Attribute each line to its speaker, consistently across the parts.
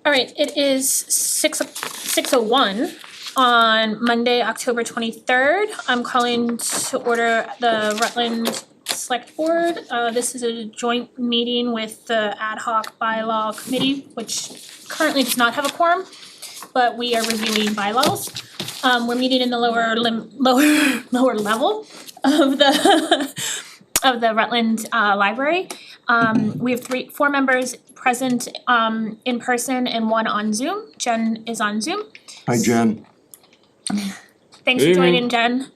Speaker 1: All right, it is 6:01 on Monday, October 23rd. I'm calling to order the Rutland Select Board. This is a joint meeting with the Ad Hoc Bylaw Committee, which currently does not have a quorum, but we are reviewing bylaws. We're meeting in the lower level of the Rutland Library. We have four members present in person and one on Zoom. Jen is on Zoom.
Speaker 2: Hi, Jen.
Speaker 1: Thanks for joining, Jen.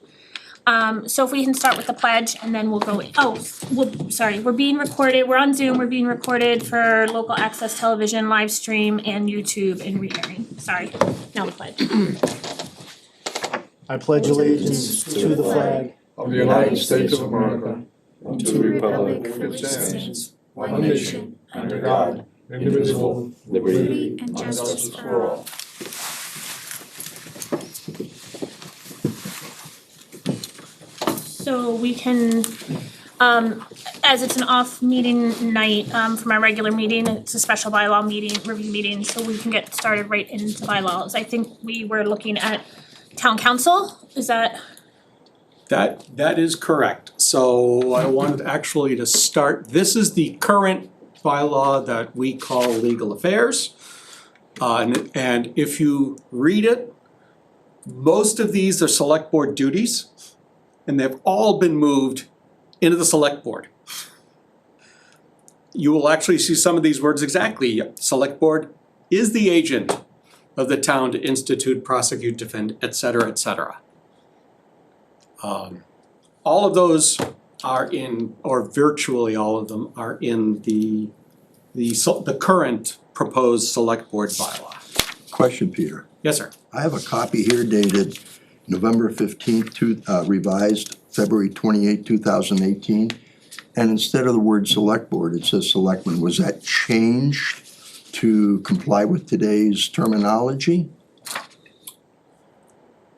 Speaker 1: So if we can start with the pledge and then we'll go, we're being recorded, we're on Zoom, we're being recorded for local access television, live stream, and YouTube and re-airing. Sorry, now the pledge.
Speaker 3: I pledge allegiance to the flag
Speaker 4: of the United States of America, and to the republic for which it stands, one nation, under God, indivisible, liberty and justice for all.
Speaker 1: So we can, as it's an off meeting night from our regular meeting, it's a special bylaw meeting, review meeting, so we can get started right into bylaws. I think we were looking at Town Council, is that?
Speaker 5: That is correct. So I wanted actually to start, this is the current bylaw that we call legal affairs. And if you read it, most of these are select board duties, and they've all been moved into the select board. You will actually see some of these words exactly. Select board is the agent of the town to institute, prosecute, defend, et cetera, et cetera. All of those are in, or virtually all of them are in the current proposed select board bylaw.
Speaker 2: Question, Peter.
Speaker 5: Yes, sir.
Speaker 2: I have a copy here dated November 15th, revised February 28, 2018. And instead of the word select board, it says selectmen. Was that changed to comply with today's terminology?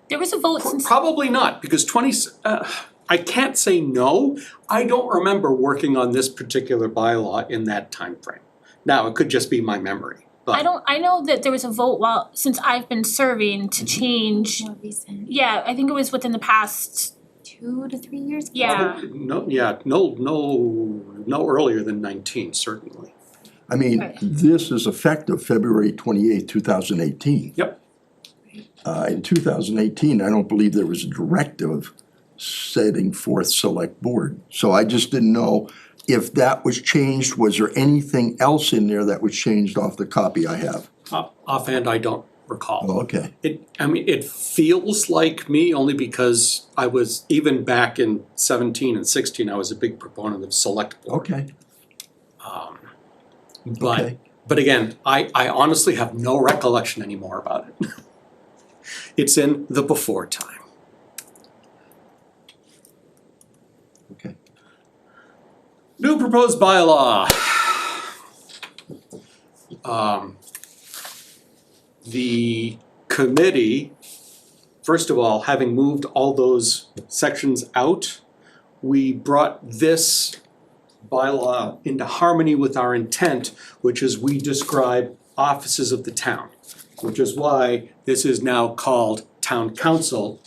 Speaker 1: There was a vote since.
Speaker 5: Probably not, because I can't say no. I don't remember working on this particular bylaw in that time frame. Now, it could just be my memory, but.
Speaker 1: I know that there was a vote since I've been serving to change.
Speaker 6: More recent.
Speaker 1: Yeah, I think it was within the past,
Speaker 6: 2 to 3 years.
Speaker 1: yeah.
Speaker 5: No earlier than 19, certainly.
Speaker 2: I mean,
Speaker 1: Right.
Speaker 2: this is effective February 28, 2018.
Speaker 5: Yep.
Speaker 2: In 2018, I don't believe there was a directive setting forth select board. So I just didn't know if that was changed. Was there anything else in there that was changed off the copy I have?
Speaker 5: Offhand, I don't recall.
Speaker 2: Oh, okay.
Speaker 5: It feels like me only because I was, even back in 17 and 16, I was a big proponent of select board.
Speaker 2: Okay. Okay.
Speaker 5: But again, I honestly have no recollection anymore about it. It's in the before time.
Speaker 2: Okay.
Speaker 5: New proposed bylaw. The committee, first of all, having moved all those sections out, we brought this bylaw into harmony with our intent, which is we describe offices of the town, which is why this is now called Town Council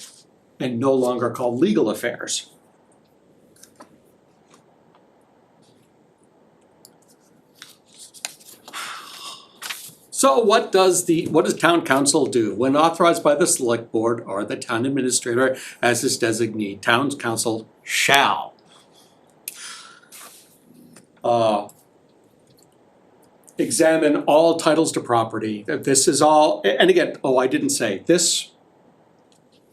Speaker 5: and no longer called Legal Affairs. So what does Town Council do? When authorized by the select board or the town administrator as its designee, Town Council shall examine all titles to property. This is all, and again, I didn't say this.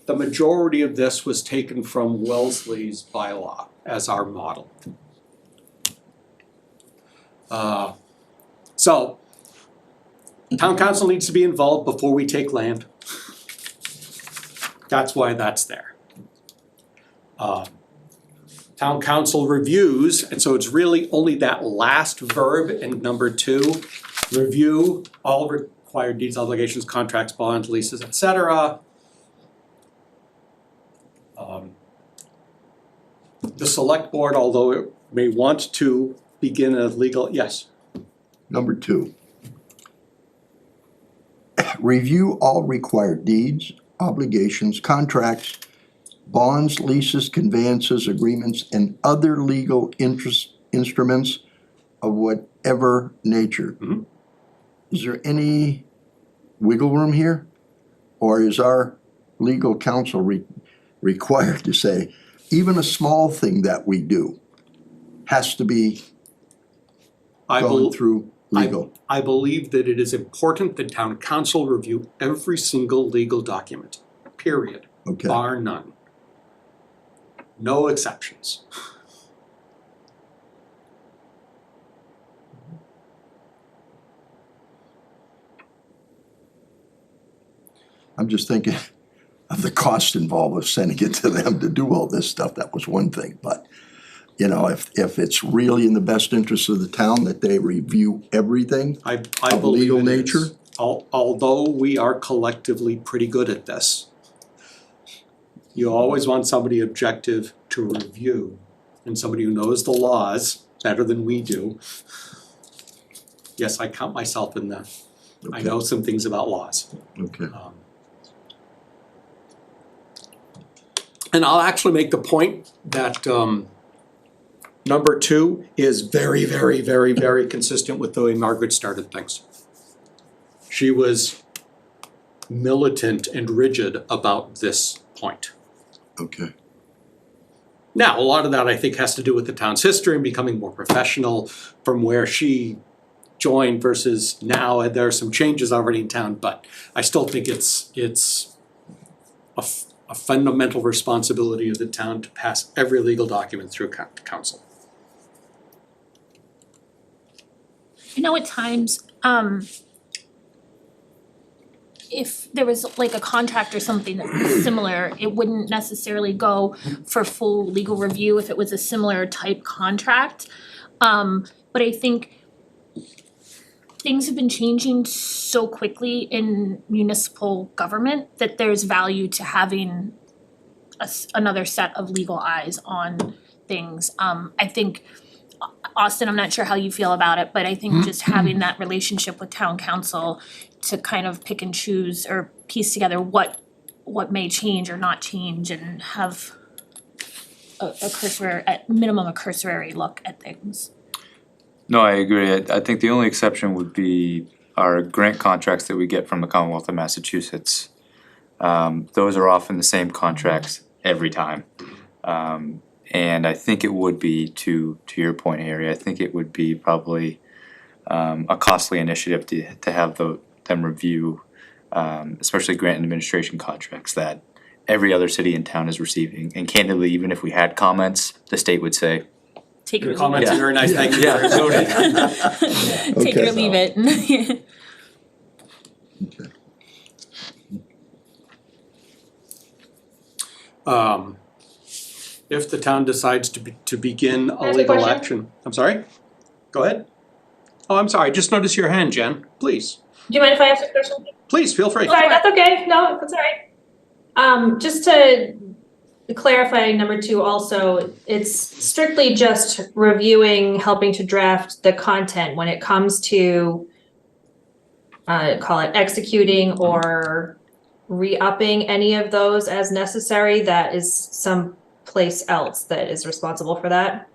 Speaker 5: The majority of this was taken from Wellesley's bylaw as our model. So, Town Council needs to be involved before we take land. That's why that's there. Town Council reviews, and so it's really only that last verb in number 2. Review all required deeds, obligations, contracts, bonds, leases, etc. The select board, although it may want to begin a legal, yes?
Speaker 2: Number 2. review all required deeds, obligations, contracts, bonds, leases, conveyances, agreements, and other legal instruments of whatever nature.
Speaker 5: Mhm.
Speaker 2: Is there any wiggle room here? Or is our legal counsel required to say, even a small thing that we do has to be
Speaker 5: I
Speaker 2: gone
Speaker 5: bel-
Speaker 2: through legal?
Speaker 5: I believe that it is important that town council review every single legal document, period,
Speaker 2: Okay,
Speaker 5: bar none. No exceptions.
Speaker 2: I'm just thinking of the cost involved with sending it to them to do all this stuff. That was one thing, but you know, if it's really in the best interest of the town that they review everything
Speaker 5: I
Speaker 2: of
Speaker 5: believe
Speaker 2: legal
Speaker 5: it is.
Speaker 2: nature.
Speaker 5: Although we are collectively pretty good at this. You always want somebody objective to review and somebody who knows the laws better than we do. Yes, I count myself in that. I
Speaker 2: Okay.
Speaker 5: know some things about laws.
Speaker 2: Okay,
Speaker 5: And I'll actually make the point that number 2 is very, very, very, very consistent with the way Margaret started things. She was militant and rigid about this point.
Speaker 2: okay,
Speaker 5: Now, a lot of that I think has to do with the town's history and becoming more professional from where she joined versus now, and there are some changes already in town, but I still think it's a fundamental responsibility of the town to pass every legal document through council.
Speaker 1: I know at times, if there was like a contract or something that was similar, it wouldn't necessarily go for full legal review if it was a similar type contract. But I think things have been changing so quickly in municipal government that there's value to having another set of legal eyes on things. I think, Austin, I'm not sure how you feel about it, but I think just having that relationship with town council to kind of pick and choose or piece together what may change or not change and have a cursory, at minimum, a cursory look at things.
Speaker 6: No, I agree. I think the only exception would be our grant contracts that we get from the Commonwealth of Massachusetts. Those are often the same contracts every time. And I think it would be, to your point, Harry, I think it would be probably a costly initiative to have them review, especially grant and administration contracts that every other city in town is receiving. And candidly, even if we had comments, the state would say,
Speaker 1: Take it or
Speaker 5: Your
Speaker 1: leave
Speaker 5: comments are
Speaker 1: it.
Speaker 5: very nice, thank you.
Speaker 6: Yeah, noted.
Speaker 1: Take it or
Speaker 2: Okay.
Speaker 1: leave it.
Speaker 2: okay.
Speaker 5: If the town decides to begin a
Speaker 4: I ask a
Speaker 5: legal
Speaker 4: question?
Speaker 5: action, I'm sorry? Go ahead. Oh, I'm sorry, just noticed your hand, Jen, please,
Speaker 4: Do you mind if I ask a question?
Speaker 5: please, feel free.
Speaker 4: Sorry, that's okay, no, that's all right. Just to clarify number 2 also, it's strictly just reviewing, helping to draft the content when it comes to call it executing or re-upping any of those as necessary, that is some place else that is responsible for that.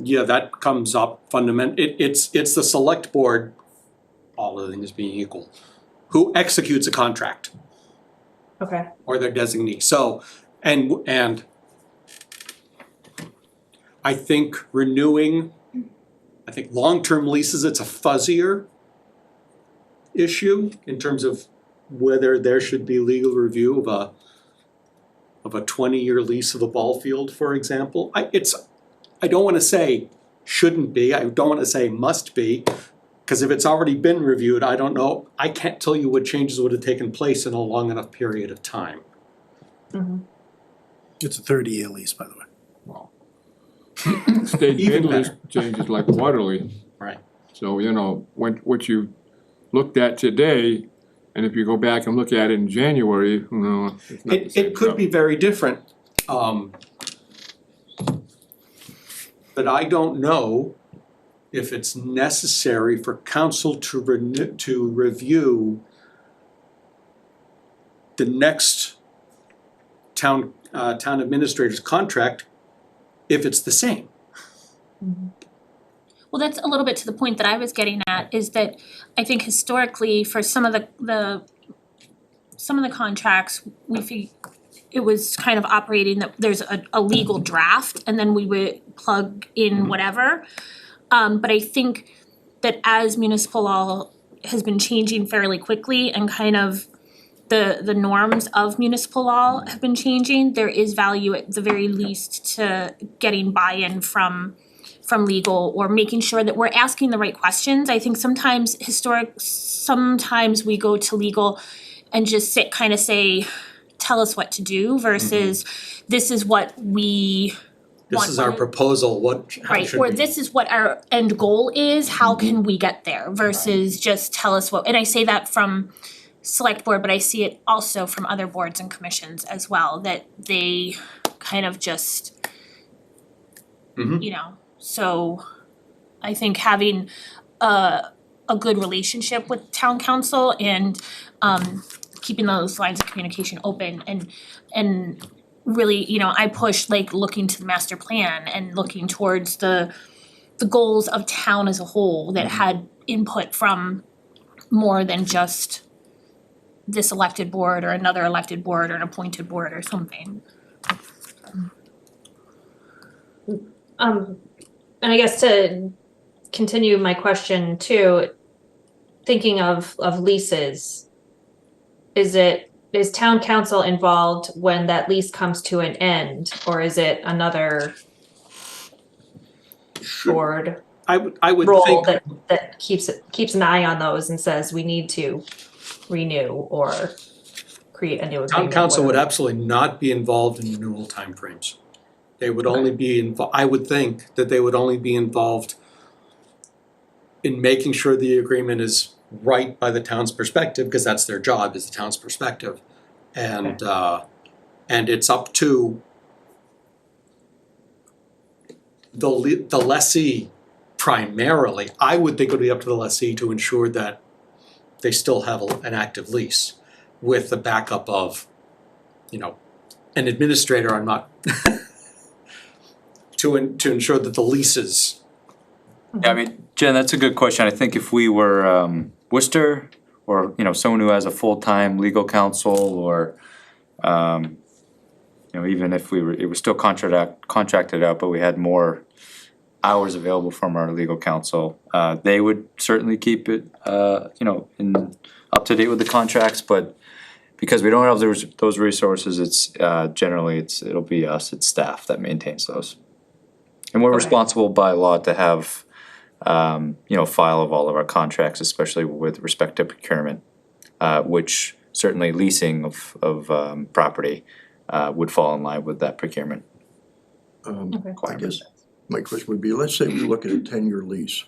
Speaker 5: Yeah, that comes up it's the select board, all other things being equal, who executes a contract
Speaker 4: Okay.
Speaker 5: or their designee. So, and I think long-term leases, it's a fuzzier issue in terms of whether there should be legal review of a 20-year lease of a ball field, for example. I don't wanna say shouldn't be, I don't wanna say must be, cause if it's already been reviewed, I don't know, I can't tell you what changes would have taken place in a long enough period of time.
Speaker 3: It's a 30-year lease, by the way.
Speaker 7: Well, state
Speaker 5: Even
Speaker 7: bid list
Speaker 5: better.
Speaker 7: changes like quarterly.
Speaker 5: Right.
Speaker 7: So, you know, what you looked at today, and if you go back and look at it in January, no, it's not the same
Speaker 5: It could
Speaker 7: stuff.
Speaker 5: be very different. But I don't know if it's necessary for council to review the next town administrator's contract if it's the same.
Speaker 1: Well, that's a little bit to the point that I was getting at, is that I think historically for some of the contracts, it was kind of operating that there's a legal draft and then we would plug in whatever. But I think that as municipal law has been changing fairly quickly and kind of the norms of municipal law have been changing, there is value at the very least to getting buy-in from legal, or making sure that we're asking the right questions. I think sometimes we go to legal and just say, tell us what to do versus this is what we
Speaker 5: This is our proposal, how
Speaker 1: right,
Speaker 5: should
Speaker 1: or
Speaker 5: we?
Speaker 1: this is what our end goal is, how can we get there versus just tell us what, and I say that from select board, but I see it also from other boards and commissions as well, that they kind of just, you know, so I think having a good relationship with town council and keeping those lines of communication open and really, you know, I push like looking to the master plan and looking towards the goals of town as a whole that had input from more than just this elected board or another elected board or an appointed board or something.
Speaker 4: And I guess to continue my question too, thinking of leases, is town council involved when that lease comes to an end, or is it another board
Speaker 5: I would
Speaker 4: role
Speaker 5: think,
Speaker 4: that keeps an eye on those and says we need to renew or create a new agreement?
Speaker 5: town council would
Speaker 4: whatever.
Speaker 5: absolutely not be involved in renewal timeframes. They would only be I would think that they would only be involved in making sure the agreement is right by the town's perspective, because that's their job, is the town's perspective. And it's up to the lessee primarily. I would think it would be up to the lessee to ensure that they still have an active lease with the backup of, you know, an administrator. I'm not to ensure that the leases.
Speaker 6: Yeah, I mean, Jen, that's a good question. I think if we were Worcester, or, you know, someone who has a full-time legal counsel, or, you know, even if it was still contracted out, but we had more hours available from our legal counsel, they would certainly keep it, you know, up to date with the contracts, but because we don't have those resources, it's generally it'll be us, it's staff that maintains those. And we're responsible by law to have, you know, file of all of our contracts, especially with respect to procurement, which certainly leasing of property would fall in line with that procurement.
Speaker 2: I guess my question would be, let's say we look at a 10-year lease.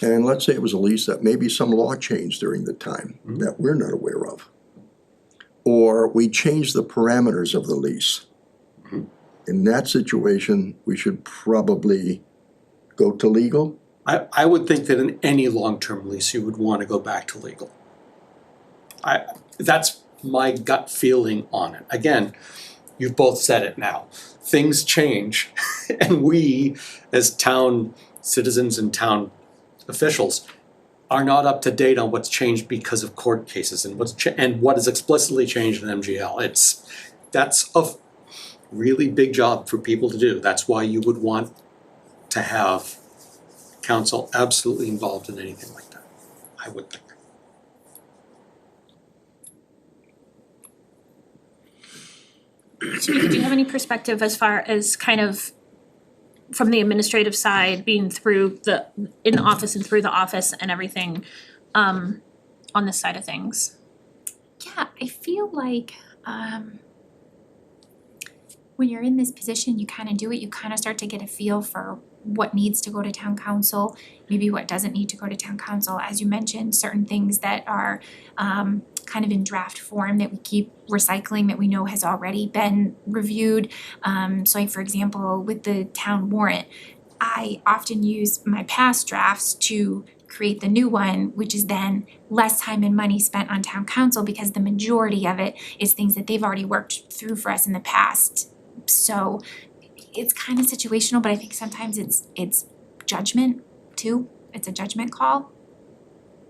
Speaker 2: And let's say it was a lease that maybe some law changed during the time that we're not aware of. Or we change the parameters of the lease. In that situation, we should probably go to legal.
Speaker 5: I would think that in any long-term lease, you would want to go back to legal. That's my gut feeling on it. Again, you've both said it now. Things change, and we, as town citizens and town officials, are not up to date on what's changed because of court cases and what is explicitly changed in MGL. That's a really big job for people to do. That's why you would want to have council absolutely involved in anything like that, I would think.
Speaker 1: Tamika, do you have any perspective as far as kind of from the administrative side, being in the office and through the office and everything, on this side of things?
Speaker 8: Yeah, I feel like when you're in this position, you kind of do it, you kind of start to get a feel for what needs to go to town council, maybe what doesn't need to go to town council. As you mentioned, certain things that are kind of in draft form that we keep recycling that we know has already been reviewed. So like, for example, with the town warrant, I often use my past drafts to create the new one, which is then less time and money spent on town council because the majority of it is things that they've already worked through for us in the past. So it's kind of situational, but I think sometimes it's judgment too. It's a judgment call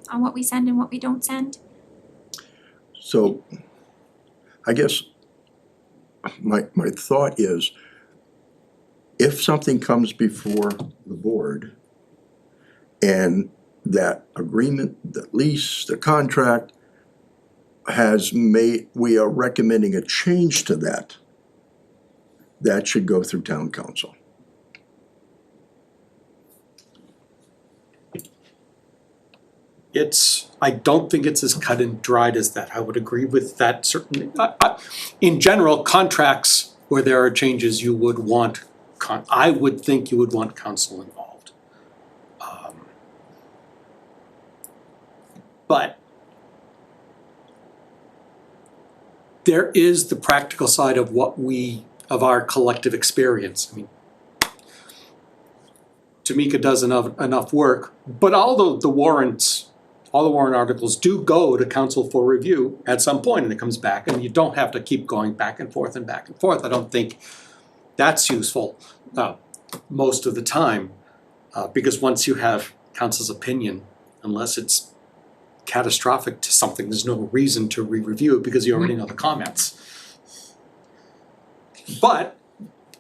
Speaker 8: on what we send and what we don't send.
Speaker 2: So I guess my thought is, if something comes before the board and that agreement, the lease, the contract has made, we are recommending a change to that, that should go through town council.
Speaker 5: I don't think it's as cut and dried as that. I would agree with that certainly. In general, contracts where there are changes, you would want, I would think you would want council involved. But there is the practical side of of our collective experience. I mean, Tamika does enough work, but all the warrant articles do go to council for review at some point, and it comes back, and you don't have to keep going back and forth and back and forth. I don't think that's useful most of the time, because once you have council's opinion, unless it's catastrophic to something, there's no reason to re-review it because you already know the comments. But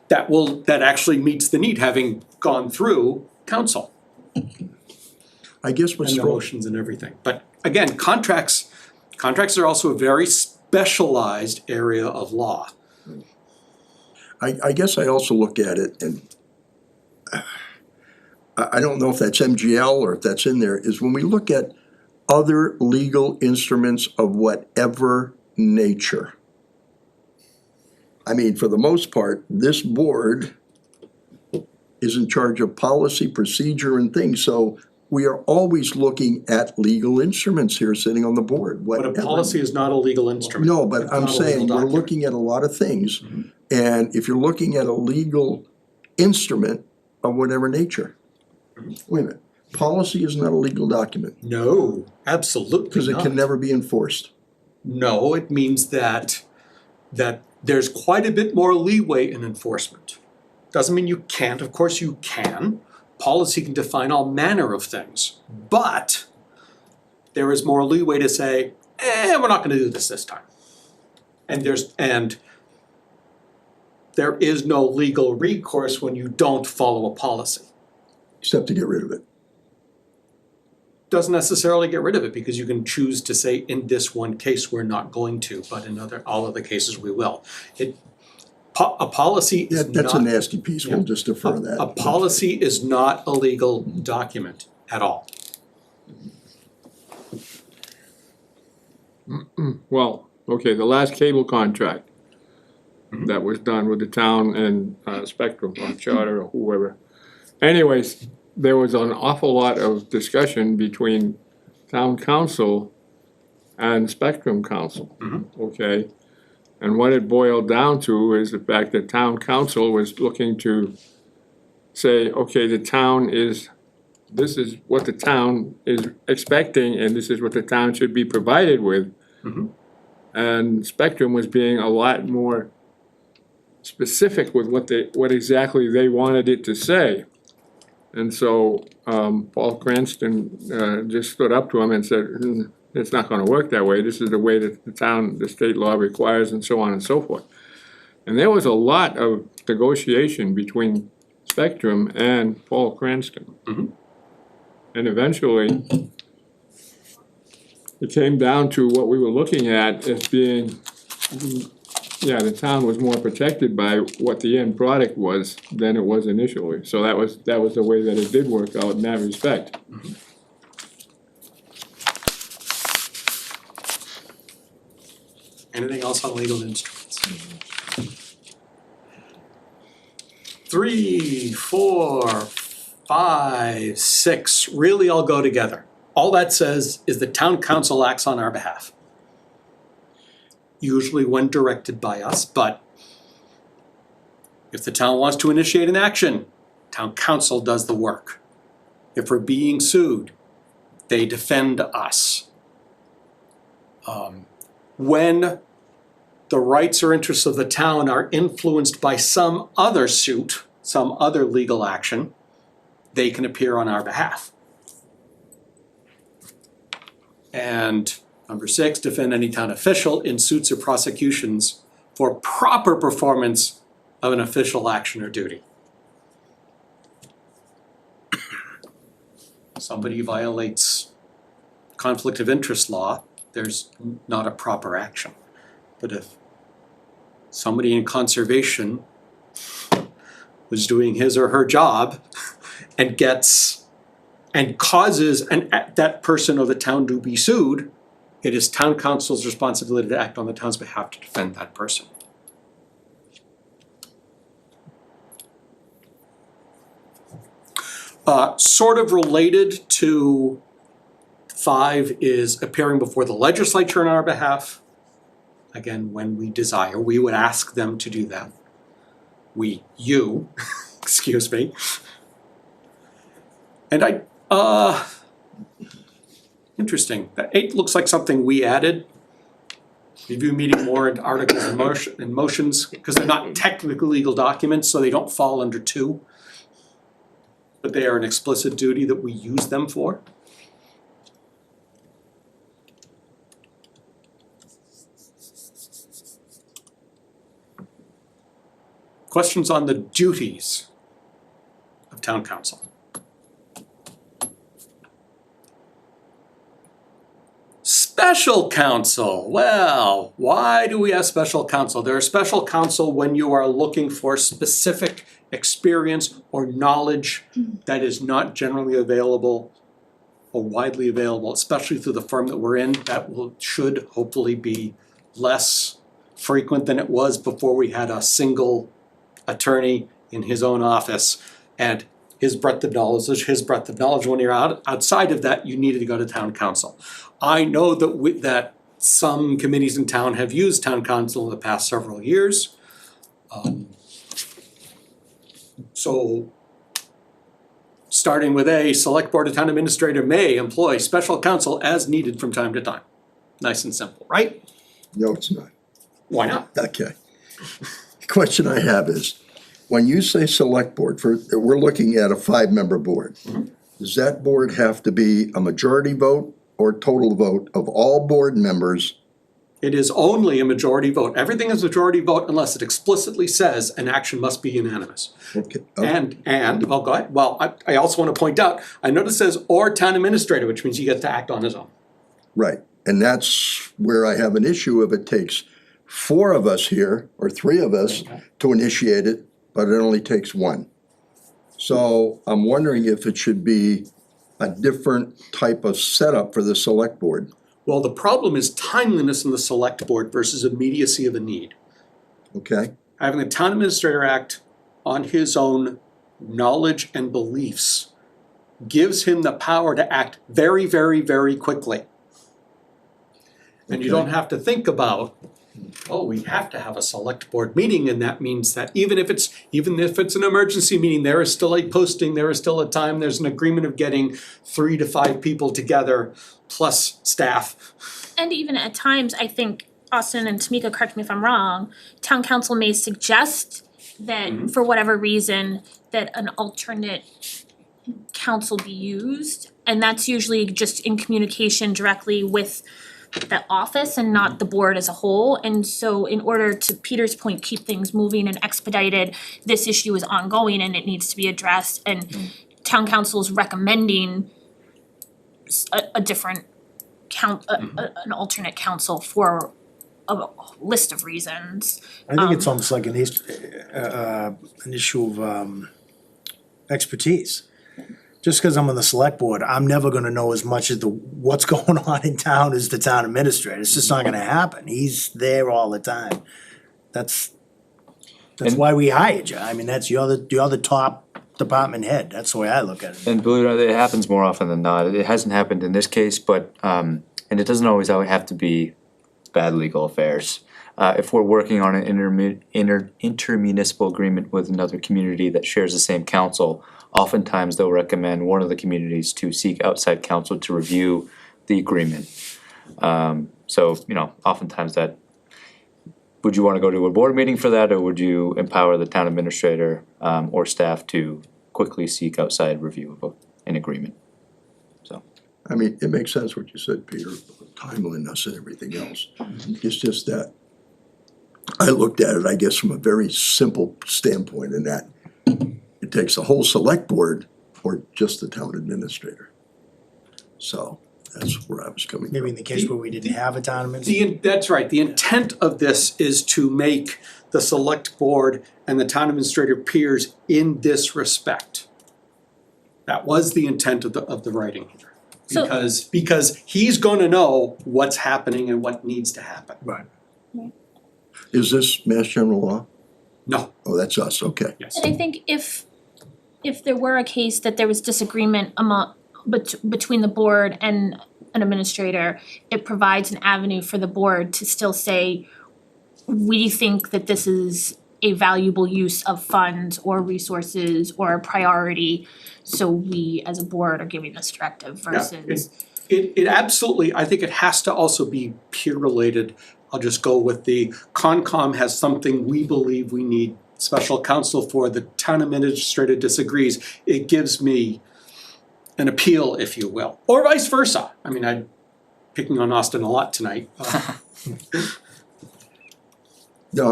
Speaker 5: that actually meets the need, having gone through council.
Speaker 2: I guess what's
Speaker 5: And the motions and everything. But again, contracts are also a very specialized area of law.
Speaker 2: I guess I also look at it, and I don't know if that's MGL or if that's in there, is when we look at other legal instruments of whatever nature. I mean, for the most part, this board is in charge of policy, procedure, and things, so we are always looking at legal instruments here sitting on the board,
Speaker 5: But
Speaker 2: whatever.
Speaker 5: a policy is not a legal instrument.
Speaker 2: No, but
Speaker 5: It's
Speaker 2: I'm
Speaker 5: not a legal
Speaker 2: saying we're
Speaker 5: document.
Speaker 2: looking at a lot of things, and if you're looking at a legal instrument of whatever nature, wait a minute, policy is not a legal document,
Speaker 5: No, absolutely
Speaker 2: because it
Speaker 5: not.
Speaker 2: can never be enforced.
Speaker 5: No, it means that there's quite a bit more leeway in enforcement. Doesn't mean you can't, of course you can. Policy can define all manner of things, but there is more leeway to say, we're not gonna do this time. And there is no legal recourse when you don't follow a policy.
Speaker 2: Except to get rid of it.
Speaker 5: Doesn't necessarily get rid of it, because you can choose to say, in this one case, we're not going to, but in all other cases, we will. A policy
Speaker 2: Yeah,
Speaker 5: is
Speaker 2: that's a
Speaker 5: not,
Speaker 2: nasty piece, we'll just defer that.
Speaker 5: a policy is not a legal document at all.
Speaker 7: Well, okay, the last cable contract that was done with the town and Spectrum or Charter or whoever. Anyways, there was an awful lot of discussion between town council and Spectrum council, okay? And what it boiled down to is the fact that town council was looking to say, okay, this is what the town is expecting, and this is what the town should be provided with. And Spectrum was being a lot more specific with what exactly they wanted it to say. And so Paul Cranston just stood up to him and said, it's not gonna work that way, this is the way that the state law requires, and so on and so forth. And there was a lot of negotiation between Spectrum and Paul Cranston. And eventually, it came down to what we were looking at as being, the town was more protected by what the end product was than it was initially. So that was the way that it did work out in that respect.
Speaker 5: Anything else on legal instruments? 3, 4, 5, 6 really all go together. All that says is the town council acts on our behalf. Usually when directed by us, but if the town wants to initiate an action, town council does the work. If we're being sued, they defend us. When the rights or interests of the town are influenced by some other suit, some other legal action, they can appear on our behalf. And number 6, defend any town official in suits or prosecutions for proper performance of an official action or duty. Somebody violates conflict of interest law, there's not a proper action. But if somebody in conservation was doing his or her job and causes that person or the town to be sued, it is town council's responsibility to act on the town's behalf to defend that person. Sort of related to 5 is appearing before the legislature on our behalf. Again, when we desire, we would ask them to do that. You, excuse me. And interesting, that 8 looks like something we added. Review meeting warrant articles and motions, because they're not technically legal documents, so they don't fall under 2. But they are an explicit duty that we use them for. Questions on the duties of town council? Special counsel, well, why do we have special counsel? There are special counsel when you are looking for specific experience or knowledge that is not generally available or widely available, especially through the firm that we're in. That should hopefully be less frequent than it was before we had a single attorney in his own office, and his breadth of knowledge is his breadth of knowledge. When you're outside of that, you needed to go to town council. I know that some committees in town have used town council in the past several years. So starting with A, select board of town administrator may employ special counsel as needed from time to time. Nice and simple, right?
Speaker 2: No, it's not.
Speaker 5: Why not?
Speaker 2: Okay. The question I have is, when you say select board, we're looking at a 5-member board. Does that board have to be a majority vote or total vote of all board members?
Speaker 5: It is only a majority vote. Everything is majority vote unless it explicitly says an action must be unanimous.
Speaker 2: Okay.
Speaker 5: Well, go ahead. Well, I also want to point out, I notice it says or town administrator, which means he gets to act on his own.
Speaker 2: Right, and that's where I have an issue if it takes 4 of us here, or 3 of us, to initiate it, but it only takes 1. So I'm wondering if it should be a different type of setup for the select board.
Speaker 5: Well, the problem is timeliness in the select board versus immediacy of a need.
Speaker 2: Okay,
Speaker 5: Having the town administrator act on his own knowledge and beliefs gives him the power to act very, very, very quickly. And you don't have to think about, oh, we have to have a select board meeting, and that means that even if it's an emergency meeting, there is still a posting, there is still a time, there's an agreement of getting 3 to 5 people together plus staff.
Speaker 1: And even at times, I think, Austin and Tamika, correct me if I'm wrong, town council may suggest that for whatever reason, that an alternate council be used. And that's usually just in communication directly with the office and not the board as a whole. And so in order to Peter's point, keep things moving and expedited, this issue is ongoing and it needs to be addressed. And town council is recommending a different an alternate council for a list of reasons.
Speaker 3: I think it's almost like an issue of expertise. Just because I'm on the select board, I'm never gonna know as much of what's going on in town as the town administrator. It's just not gonna happen. He's there all the time. That's why we hired you. I mean, you're the top department head. That's the way I look at it.
Speaker 6: And believe it or not, it happens more often than not. It hasn't happened in this case, but, and it doesn't always have to be bad legal affairs. If we're working on an intermunicipal agreement with another community that shares the same council, oftentimes they'll recommend one of the communities to seek outside counsel to review the agreement. So, you know, oftentimes that, would you wanna go to a board meeting for that, or would you empower the town administrator, or staff to quickly seek outside review of an agreement?
Speaker 2: I mean, it makes sense what you said, Peter, timeliness and everything else. It's just that I looked at it, I guess, from a very simple standpoint in that it takes the whole select board or just the town administrator. So that's where I was coming from.
Speaker 3: Maybe in the case where we didn't have a town administrator.
Speaker 5: That's right, the intent of this is to make the select board and the town administrator peers in this respect. That was the intent of the writing here.
Speaker 1: So-
Speaker 5: Because he's gonna know what's happening and what needs to happen.
Speaker 3: Right.
Speaker 2: Is this Mass General Law?
Speaker 5: No,
Speaker 2: Oh, that's us, okay.
Speaker 5: yes.
Speaker 1: And I think if there were a case that there was disagreement between the board and an administrator, it provides an avenue for the board to still say, we think that this is a valuable use of funds or resources or a priority, so we as a board are giving this directive versus.
Speaker 5: It absolutely, I think it has to also be peer related. I'll just go with the Concom has something we believe we need special counsel for, the town administrator disagrees, it gives me an appeal, if you will, or vice versa. I mean, I'm picking on Austin a lot tonight.
Speaker 2: No,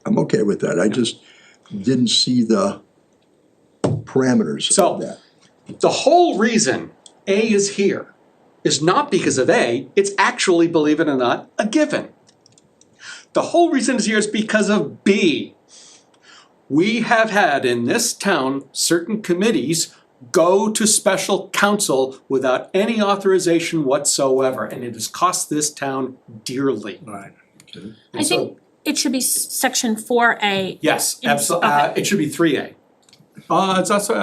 Speaker 2: I'm okay with that. I just didn't see the parameters
Speaker 5: So-
Speaker 2: of that.
Speaker 5: The whole reason A is here is not because of A, it's actually, believe it or not, a given. The whole reason it's here is because of B. We have had in this town certain committees go to special counsel without any authorization whatsoever, and it has cost this town dearly.
Speaker 3: Right.
Speaker 1: I think it should be section 4A.
Speaker 5: Yes,
Speaker 1: It's-
Speaker 5: absolutely,
Speaker 1: okay.
Speaker 5: it should be 3A. It's also,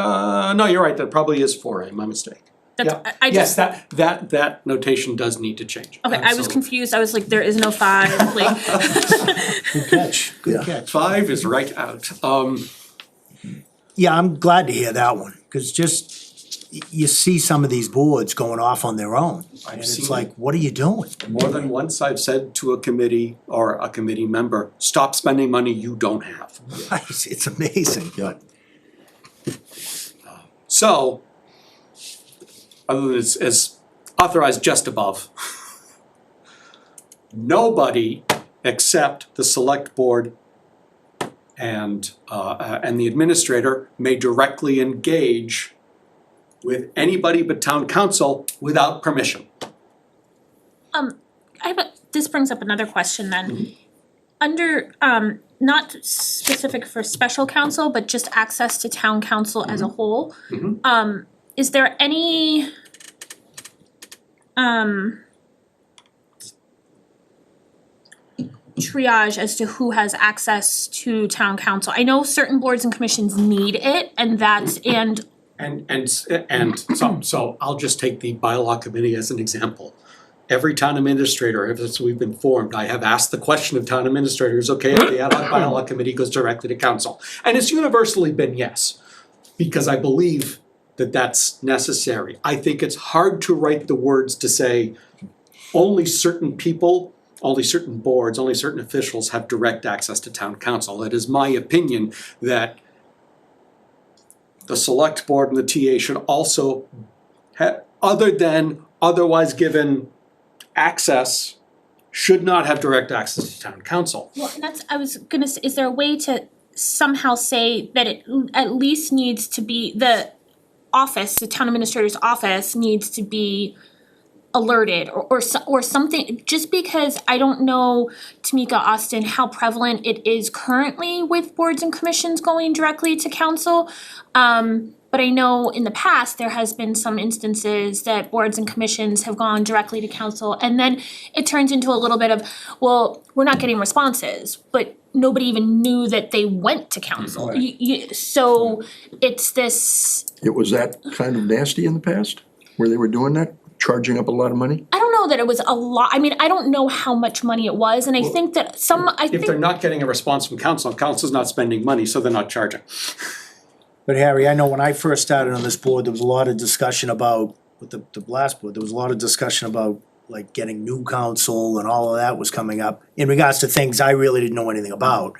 Speaker 5: no, you're right, that probably is 4A, my mistake.
Speaker 1: That's,
Speaker 5: Yeah.
Speaker 1: I
Speaker 5: Yes,
Speaker 1: just,
Speaker 5: that notation does need to change.
Speaker 1: okay, I was
Speaker 5: Absolutely.
Speaker 1: confused, I was like, there is no 5, like.
Speaker 3: Good catch, good
Speaker 2: Yeah.
Speaker 3: catch.
Speaker 5: 5 is right out.
Speaker 3: Yeah, I'm glad to hear that one, cause just, you see some of these boards going off on their own.
Speaker 5: I've
Speaker 3: And
Speaker 5: seen
Speaker 3: it's
Speaker 5: it.
Speaker 3: like, what are you doing?
Speaker 5: More than once I've said to a committee or a committee member, stop spending money you don't have.
Speaker 3: It's amazing, but.
Speaker 5: So, other than as authorized just above, nobody except the select board and the administrator may directly engage with anybody but town council without permission.
Speaker 1: This brings up another question then. Under, not specific for special counsel, but just access to town council as a whole.
Speaker 5: Mhm.
Speaker 1: Is there any triage as to who has access to town council? I know certain boards and commissions need it, and that's, and
Speaker 5: So I'll just take the bylaw committee as an example. Every town administrator, ever since we've been formed, I have asked the question of town administrators, okay, if the ad hoc bylaw committee goes directly to council? And it's universally been yes, because I believe that that's necessary. I think it's hard to write the words to say only certain people, only certain boards, only certain officials have direct access to town council. It is my opinion that the select board and the TA should also other than otherwise given access, should not have direct access to town council.
Speaker 1: well, and that's, I was gonna say, is there a way to somehow say that it at least needs to be, the office, the town administrator's office needs to be alerted or something, just because I don't know, Tamika, Austin, how prevalent it is currently with boards and commissions going directly to council. But I know in the past, there has been some instances that boards and commissions have gone directly to council, and then it turns into a little bit of, well, we're not getting responses, but nobody even knew that they went to council. So it's this,
Speaker 2: It was that kind of nasty in the past, where they were doing that, charging up a lot of money?
Speaker 1: I don't know that it was a lot, I mean, I don't know how much money it was, and I think that
Speaker 5: If they're not getting a response from council, council's not spending money, so they're not charging.
Speaker 3: But Harry, I know when I first started on this board, there was a lot of discussion about, with the last board, there was a lot of discussion about like getting new counsel and all of that was coming up in regards to things I really didn't know anything about.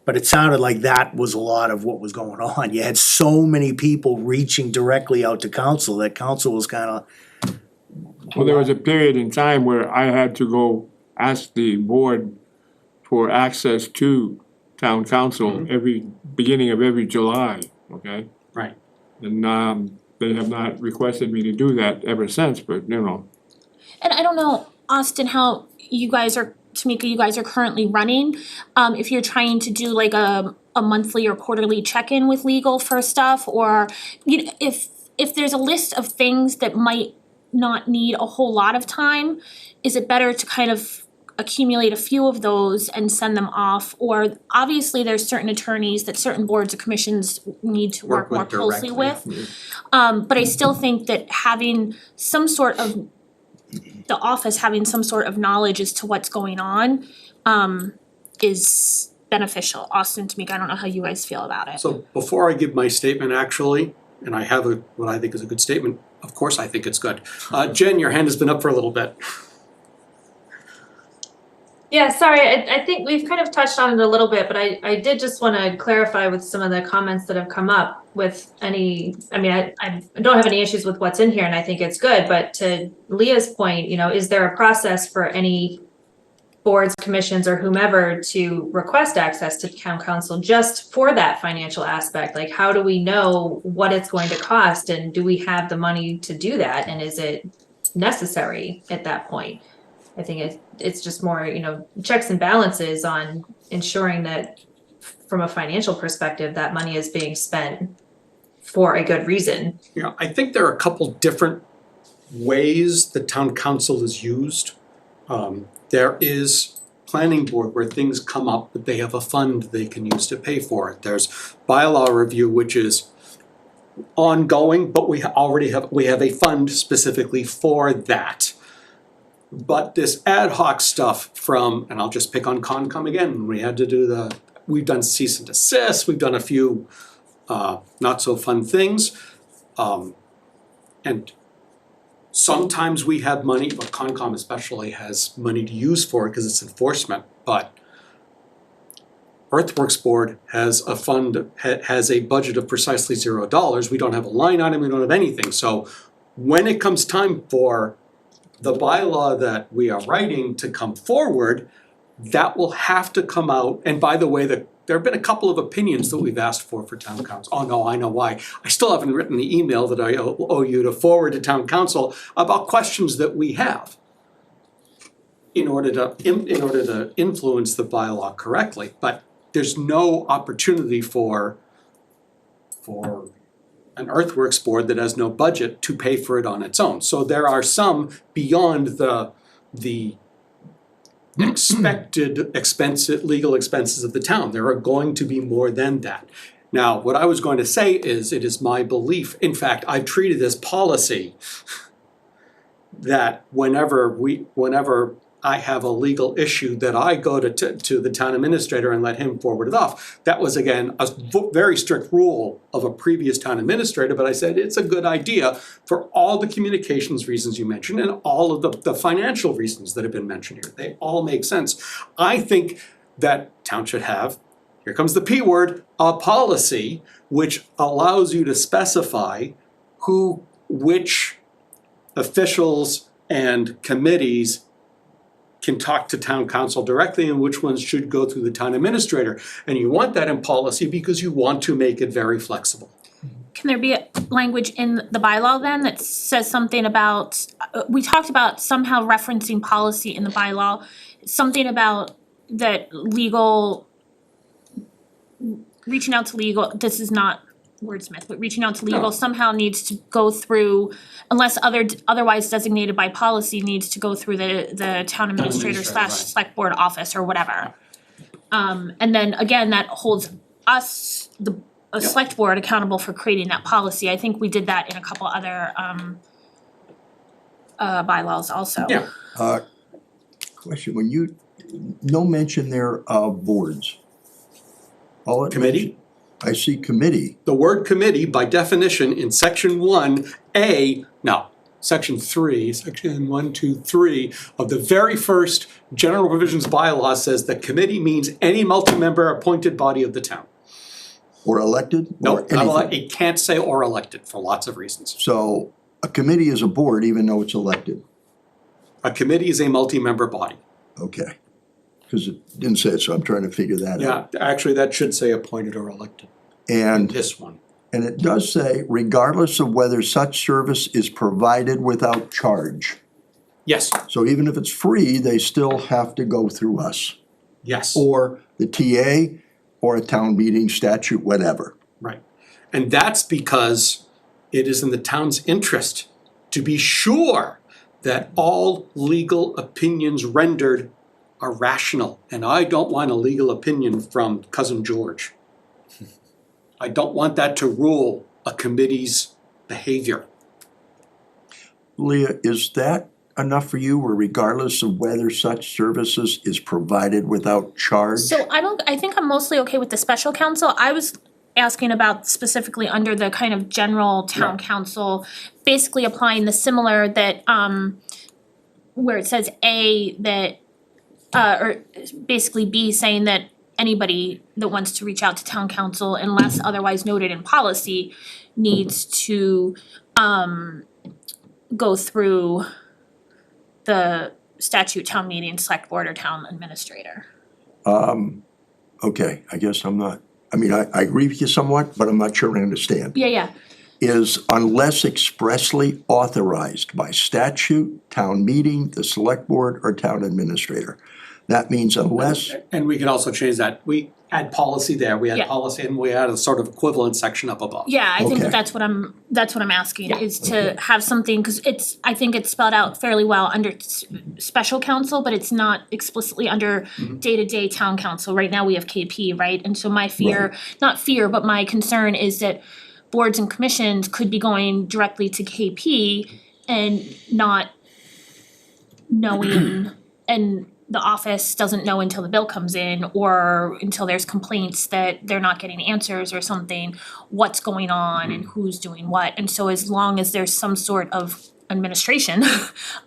Speaker 3: But it sounded like that was a lot of what was going on. You had so many people reaching directly out to council that council was kinda.
Speaker 7: Well, there was a period in time where I had to go ask the board for access to town council every, beginning of every July, okay?
Speaker 5: Right.
Speaker 7: And, they have not requested me to do that ever since, but, you know.
Speaker 1: And I don't know, Austin, how you guys are, Tamika, you guys are currently running. If you're trying to do like a monthly or quarterly check-in with legal for stuff, or you know, if there's a list of things that might not need a whole lot of time, is it better to kind of accumulate a few of those and send them off? Or obviously there's certain attorneys that certain boards or commissions need to work more closely with. But I still think that having some sort of, the office having some sort of knowledge as to what's going on is beneficial. Austin, Tamika, I don't know how you guys feel about it.
Speaker 5: So before I give my statement, actually, and I have what I think is a good statement, of course I think it's good. Jen, your hand has been up for a little bit.
Speaker 4: Yeah, sorry, I think we've kind of touched on it a little bit, but I did just want to clarify with some of the comments that have come up with any, I mean, I don't have any issues with what's in here and I think it's good, but to Leah's point, you know, is there a process for any boards, commissions, or whomever to request access to town council just for that financial aspect? Like, how do we know what it's going to cost and do we have the money to do that? And is it necessary at that point? I think it's just more, you know, checks and balances on ensuring that from a financial perspective, that money is being spent for a good reason.
Speaker 5: You know, I think there are a couple different ways the town council is used. There is planning board where things come up, but they have a fund they can use to pay for it. There's bylaw review, which is ongoing, but we have a fund specifically for that. But this ad hoc stuff from, and I'll just pick on Concom again, we had to do we've done cease and desist, we've done a few not so fun things. And sometimes we have money, but Concom especially has money to use for it because it's enforcement, but Earthworks Board has a fund, has a budget of precisely $0. We don't have a line item, we don't have anything. So when it comes time for the bylaw that we are writing to come forward, that will have to come out. And by the way, there have been a couple of opinions that we've asked for town council. Oh no, I know why. I still haven't written the email that I owe you to forward to town council about questions that we have in order to influence the bylaw correctly. But there's no opportunity for an earthworks board that has no budget to pay for it on its own. So there are some beyond the expected legal expenses of the town. There are going to be more than that. Now, what I was going to say is, it is my belief, in fact, I've treated this policy that whenever I have a legal issue that I go to the town administrator and let him forward it off. That was, again, a very strict rule of a previous town administrator, but I said it's a good idea for all the communications reasons you mentioned and all of the financial reasons that have been mentioned here. They all make sense. I think that town should have, here comes the P word, a policy which allows you to specify which officials and committees can talk to town council directly and which ones should go through the town administrator. And you want that in policy because you want to make it very flexible.
Speaker 1: Can there be a language in the bylaw then that says something about, we talked about somehow referencing policy in the bylaw, something about that legal, reaching out to legal, this is not wordsmith, but reaching out to legal somehow needs to go through, unless otherwise designated by policy, needs to go through the town administrator / select board office or whatever. And then again, that holds us, a select board, accountable for creating that policy. I think we did that in a couple other bylaws also.
Speaker 5: Yeah.
Speaker 2: Question, no mention there of boards. All it
Speaker 5: Committee?
Speaker 2: I see committee.
Speaker 5: The word committee, by definition, in section 1A, no, section 3, section 1, 2, 3 of the very first general provisions bylaw says that committee means any multi-member appointed body of the town.
Speaker 2: Or elected?
Speaker 5: No,
Speaker 2: Or
Speaker 5: not elect,
Speaker 2: anything?
Speaker 5: it can't say or elected for lots of reasons.
Speaker 2: So a committee is a board even though it's elected.
Speaker 5: A committee is a multi-member body.
Speaker 2: Okay. Because it didn't say it, so I'm trying to figure that out.
Speaker 5: Yeah, actually, that should say appointed or elected,
Speaker 2: And
Speaker 5: this one.
Speaker 2: it does say regardless of whether such service is provided without charge.
Speaker 5: Yes,
Speaker 2: So even if it's free, they still have to go through us.
Speaker 5: yes.
Speaker 2: Or the TA, or a town meeting statute, whatever.
Speaker 5: Right. And that's because it is in the town's interest to be sure that all legal opinions rendered are rational. And I don't want a legal opinion from Cousin George. I don't want that to rule a committee's behavior.
Speaker 2: Leah, is that enough for you, or regardless of whether such services is provided without charge?
Speaker 1: So I think I'm mostly okay with the special counsel. I was asking about specifically under the kind of general town council, basically applying the similar that, where it says A, that, or basically B, saying that anybody that wants to reach out to town council, unless otherwise noted in policy, needs to, go through the statute, town meeting, select board, or town administrator.
Speaker 2: Okay, I guess I'm not, I mean, I agree with you somewhat, but I'm not sure I understand.
Speaker 1: Yeah.
Speaker 2: Is unless expressly authorized by statute, town meeting, the select board, or town administrator. That means unless,
Speaker 5: And we can also change that. We add policy there, we
Speaker 1: Yeah.
Speaker 5: add policy, and we add a sort of equivalent section up above.
Speaker 1: Yeah, I think
Speaker 2: Okay.
Speaker 1: that's what I'm asking, is to have something, cause I think it's spelled out fairly well under special counsel, but it's not explicitly under day-to-day town council. Right now we have KP, right? And so my fear, not fear, but my concern is that boards and commissions could be going directly to KP and not knowing, and the office doesn't know until the bill comes in, or until there's complaints that they're not getting answers or something, what's going on and who's doing what. And so as long as there's some sort of administration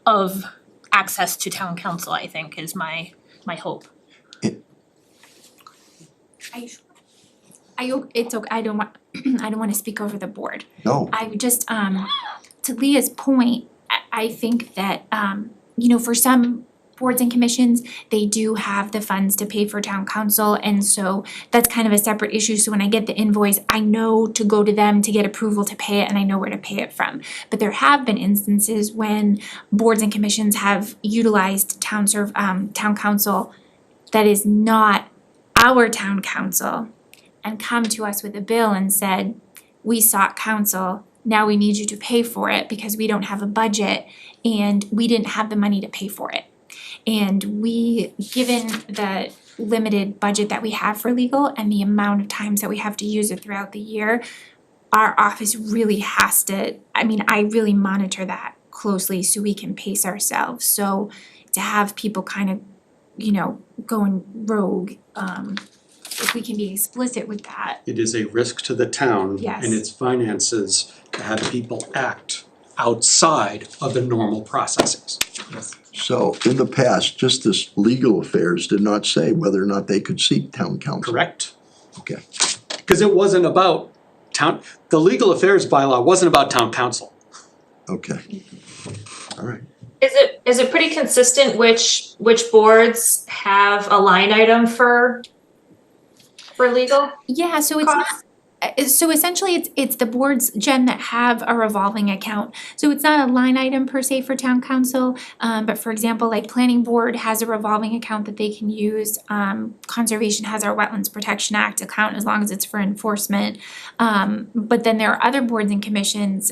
Speaker 1: of access to town council, I think is my hope.
Speaker 8: Are you sure? It's okay, I don't wanna speak over the board.
Speaker 2: no,
Speaker 8: I would just, to Leah's point, I think that, for some boards and commissions, they do have the funds to pay for town council, and so that's kind of a separate issue, so when I get the invoice, I know to go to them to get approval to pay it, and I know where to pay it from. But there have been instances when boards and commissions have utilized town council that is not our town council, and come to us with a bill and said, we sought counsel, now we need you to pay for it because we don't have a budget and we didn't have the money to pay for it. And we, given the limited budget that we have for legal and the amount of times that we have to use it throughout the year, our office really has to, I really monitor that closely so we can pace ourselves. So to have people kind of, going rogue, if we can be explicit with that.
Speaker 5: It is a risk to the town
Speaker 8: Yes.
Speaker 5: and its finances to have people act outside of the normal processes.
Speaker 2: so in the past, just this legal affairs did not say whether or not they could seek town council.
Speaker 5: Correct?
Speaker 2: Okay,
Speaker 5: Because it wasn't about the legal affairs bylaw wasn't about town council.
Speaker 2: okay, all right.
Speaker 4: Is it pretty consistent which boards have a line item for legal?
Speaker 8: Yeah, so it's not, so essentially it's the boards, Jen, that have a revolving account. So it's not a line item per se for town council, but for example, like planning board has a revolving account that they can use. Conservation has our Wetlands Protection Act account as long as it's for enforcement. But then there are other boards and commissions,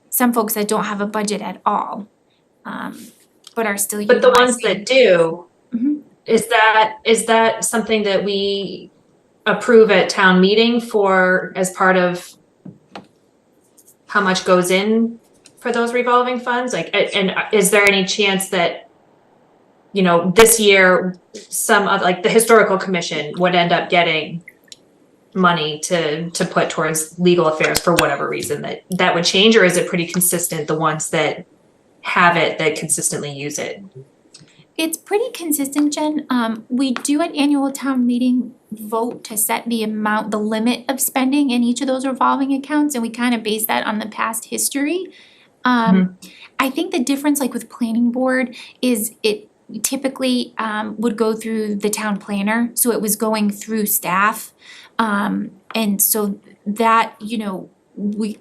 Speaker 8: some folks that don't have a budget at all, but are still
Speaker 4: But
Speaker 8: utilizing.
Speaker 4: the ones that do,
Speaker 8: Mhm.
Speaker 4: is that something that we approve at town meeting for as part of how much goes in for those revolving funds? Like, and is there any chance that, this year, some of, like, the historical commission would end up getting money to put towards legal affairs for whatever reason that would change, or is it pretty consistent, the ones that have it, that consistently use it?
Speaker 8: It's pretty consistent, Jen. We do at annual town meeting vote to set the amount, the limit of spending in each of those revolving accounts, and we kind of base that on the past history. I think the difference, like with planning board, is it typically would go through the town planner, so it was going through staff. And so that, you know,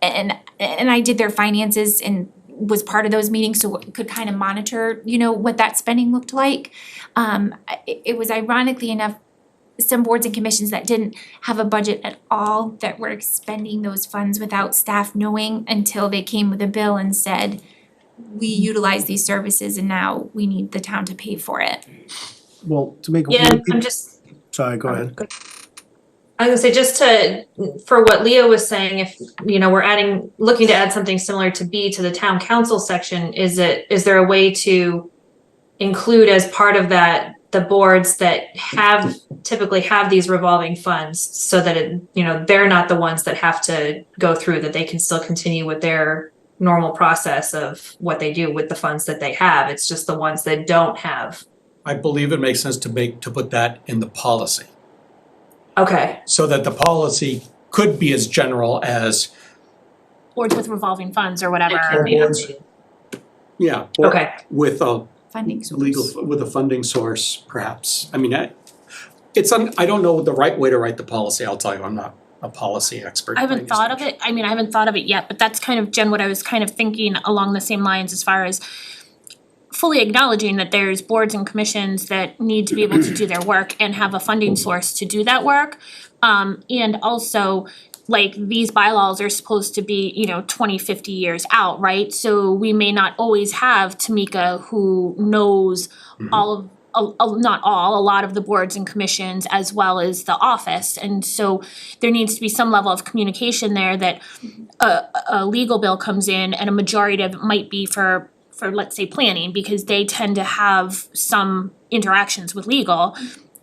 Speaker 8: and I did their finances and was part of those meetings, so could kind of monitor, you know, what that spending looked like. It was ironically enough, some boards and commissions that didn't have a budget at all that were expending those funds without staff knowing until they came with a bill and said, we utilize these services and now we need the town to pay for it.
Speaker 3: Well, to make.
Speaker 4: Yeah, I'm just,
Speaker 3: Sorry, go ahead.
Speaker 4: I was gonna say, just for what Leo was saying, if, you know, we're looking to add something similar to B to the town council section, is there a way to include as part of that, the boards that typically have these revolving funds, so that it, you know, they're not the ones that have to go through, that they can still continue with their normal process of what they do with the funds that they have, it's just the ones that don't have.
Speaker 5: I believe it makes sense to put that in the policy,
Speaker 4: Okay,
Speaker 5: so that the policy could be as general as,
Speaker 1: Boards with revolving funds or whatever.
Speaker 5: or boards, yeah, or
Speaker 4: okay.
Speaker 5: with a
Speaker 8: Funding source.
Speaker 5: with a funding source, perhaps. I mean, I don't know the right way to write the policy, I'll tell you, I'm not a policy expert.
Speaker 1: I haven't thought of it, I mean, I haven't thought of it yet, but that's kind of, Jen, what I was kind of thinking along the same lines, as far as fully acknowledging that there's boards and commissions that need to be able to do their work and have a funding source to do that work. And also, like, these bylaws are supposed to be, you know, 20, 50 years out, right? So we may not always have Tamika who knows all of, not all, a lot of the boards and commissions as well as the office. And so there needs to be some level of communication there, that a legal bill comes in and a majority of it might be for let's say planning, because they tend to have some interactions with legal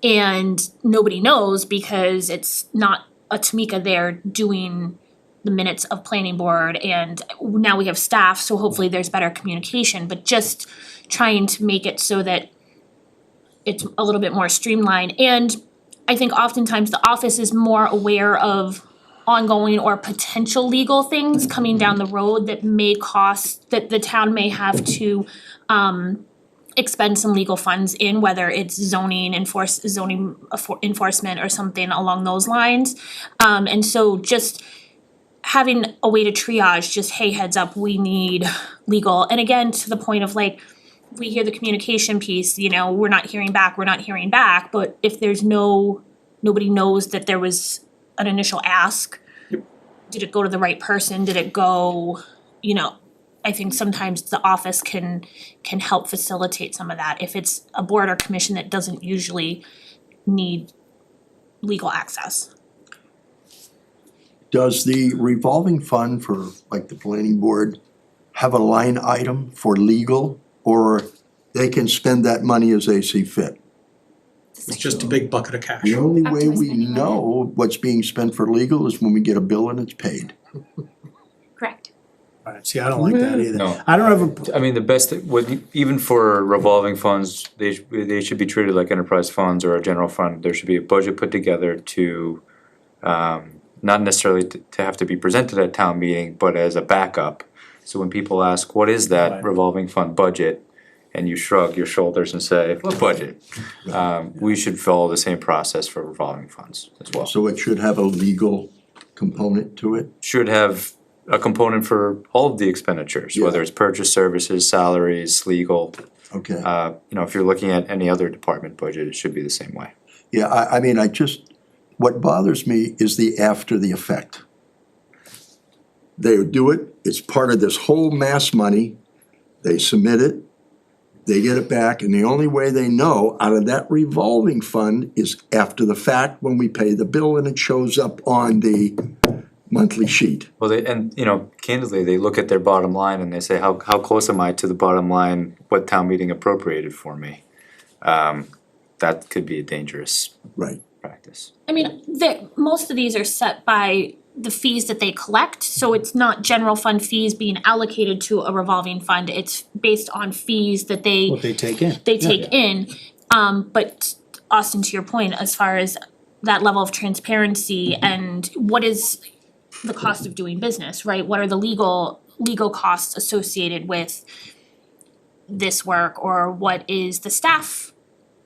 Speaker 1: and nobody knows, because it's not a Tamika there doing the minutes of planning board, and now we have staff, so hopefully there's better communication, but just trying to make it so that it's a little bit more streamlined. And I think oftentimes the office is more aware of ongoing or potential legal things coming down the road that may cost, that the town may have to expend some legal funds in, whether it's zoning enforcement or something along those lines. And so just having a way to triage, just, hey, heads up, we need legal. And again, to the point of, like, we hear the communication piece, you know, we're not hearing back, but if there's nobody knows that there was an initial ask, did it go to the right person, did it go, you know, I think sometimes the office can help facilitate some of that, if it's a board or commission that doesn't usually need legal access.
Speaker 2: Does the revolving fund for, like, the planning board have a line item for legal, or they can spend that money as they see fit?
Speaker 5: It's just a big bucket of cash.
Speaker 2: The only
Speaker 8: Up to
Speaker 2: way
Speaker 8: a
Speaker 2: we
Speaker 8: spending limit.
Speaker 2: know what's being spent for legal is when we get a bill and it's paid.
Speaker 8: Correct.
Speaker 3: Alright, see, I don't like that either.
Speaker 6: No.
Speaker 3: I don't have a,
Speaker 6: I mean, the best, even for revolving funds, they should be treated like enterprise funds or a general fund. There should be a budget put together to, not necessarily to have to be presented at town meeting, but as a backup. So when people ask, what is that
Speaker 3: Right.
Speaker 6: revolving fund budget? And you shrug your shoulders and say, what budget? We should follow the same process for revolving funds as well.
Speaker 2: So it should have a legal component to it?
Speaker 6: Should have a component for all of the expenditures, whether
Speaker 2: Yeah.
Speaker 6: it's purchase services, salaries, legal.
Speaker 2: Okay.
Speaker 6: You know, if you're looking at any other department budget, it should be the same way.
Speaker 2: Yeah, I mean, what bothers me is the after the effect. They do it, it's part of this whole mass money, they submit it, they get it back, and the only way they know out of that revolving fund is after the fact, when we pay the bill and it shows up on the monthly sheet.
Speaker 6: Well, you know, candidly, they look at their bottom line and they say, how close am I to the bottom line, what town meeting appropriated for me? That could be a dangerous
Speaker 2: Right.
Speaker 6: practice.
Speaker 1: I mean, most of these are set by the fees that they collect, so it's not general fund fees being allocated to a revolving fund, it's based on fees that
Speaker 3: What they take in.
Speaker 1: take in. But Austin, to your point, as far as that level of transparency and what is the cost of doing business, right? What are the legal costs associated with this work, or what is the staff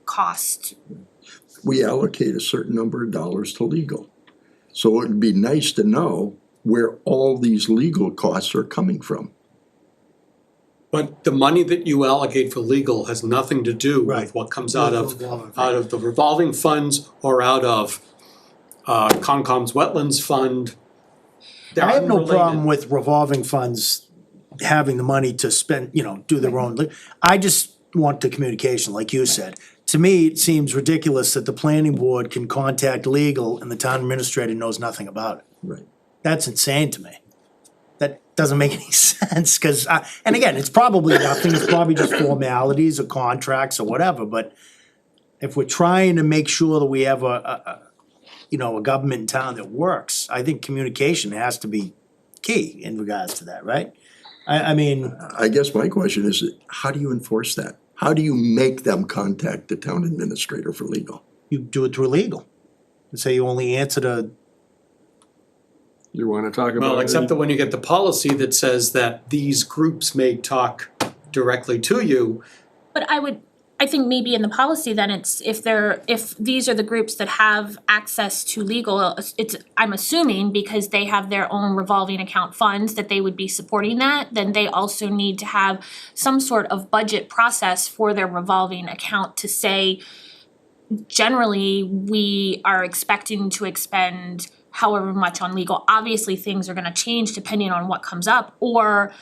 Speaker 1: cost?
Speaker 2: We allocate a certain number of dollars to legal. So it'd be nice to know where all these legal costs are coming from.
Speaker 5: But the money that you allocate for legal has nothing to do
Speaker 3: Right.
Speaker 5: with what comes out of
Speaker 3: Revolving fund.
Speaker 5: the revolving funds or out of Concom's wetlands fund. They're
Speaker 3: I have no
Speaker 5: unrelated.
Speaker 3: problem with revolving funds having the money to spend, do their own. I just want the communication, like you said. To me, it seems ridiculous that the planning board can contact legal and the town administrator knows nothing about it.
Speaker 2: Right.
Speaker 3: That's insane to me. That doesn't make any sense, cause and again, it's probably nothing, it's probably just formalities or contracts or whatever, but if we're trying to make sure that we have a government in town that works, I think communication has to be key in regards to that, right? I mean,
Speaker 2: I guess my question is, how do you enforce that? How do you make them contact the town administrator for legal?
Speaker 3: you do it through legal. And say you only answer to,
Speaker 7: You wanna talk about it?
Speaker 5: Well, except that when you get the policy that says that these groups may talk directly to you,
Speaker 1: But I think maybe in the policy then it's, if these are the groups that have access to legal, I'm assuming because they have their own revolving account funds that they would be supporting that, then they also need to have some sort of budget process for their revolving account to say, generally, we are expecting to expend however much on legal. Obviously, things are gonna change depending on what comes up, or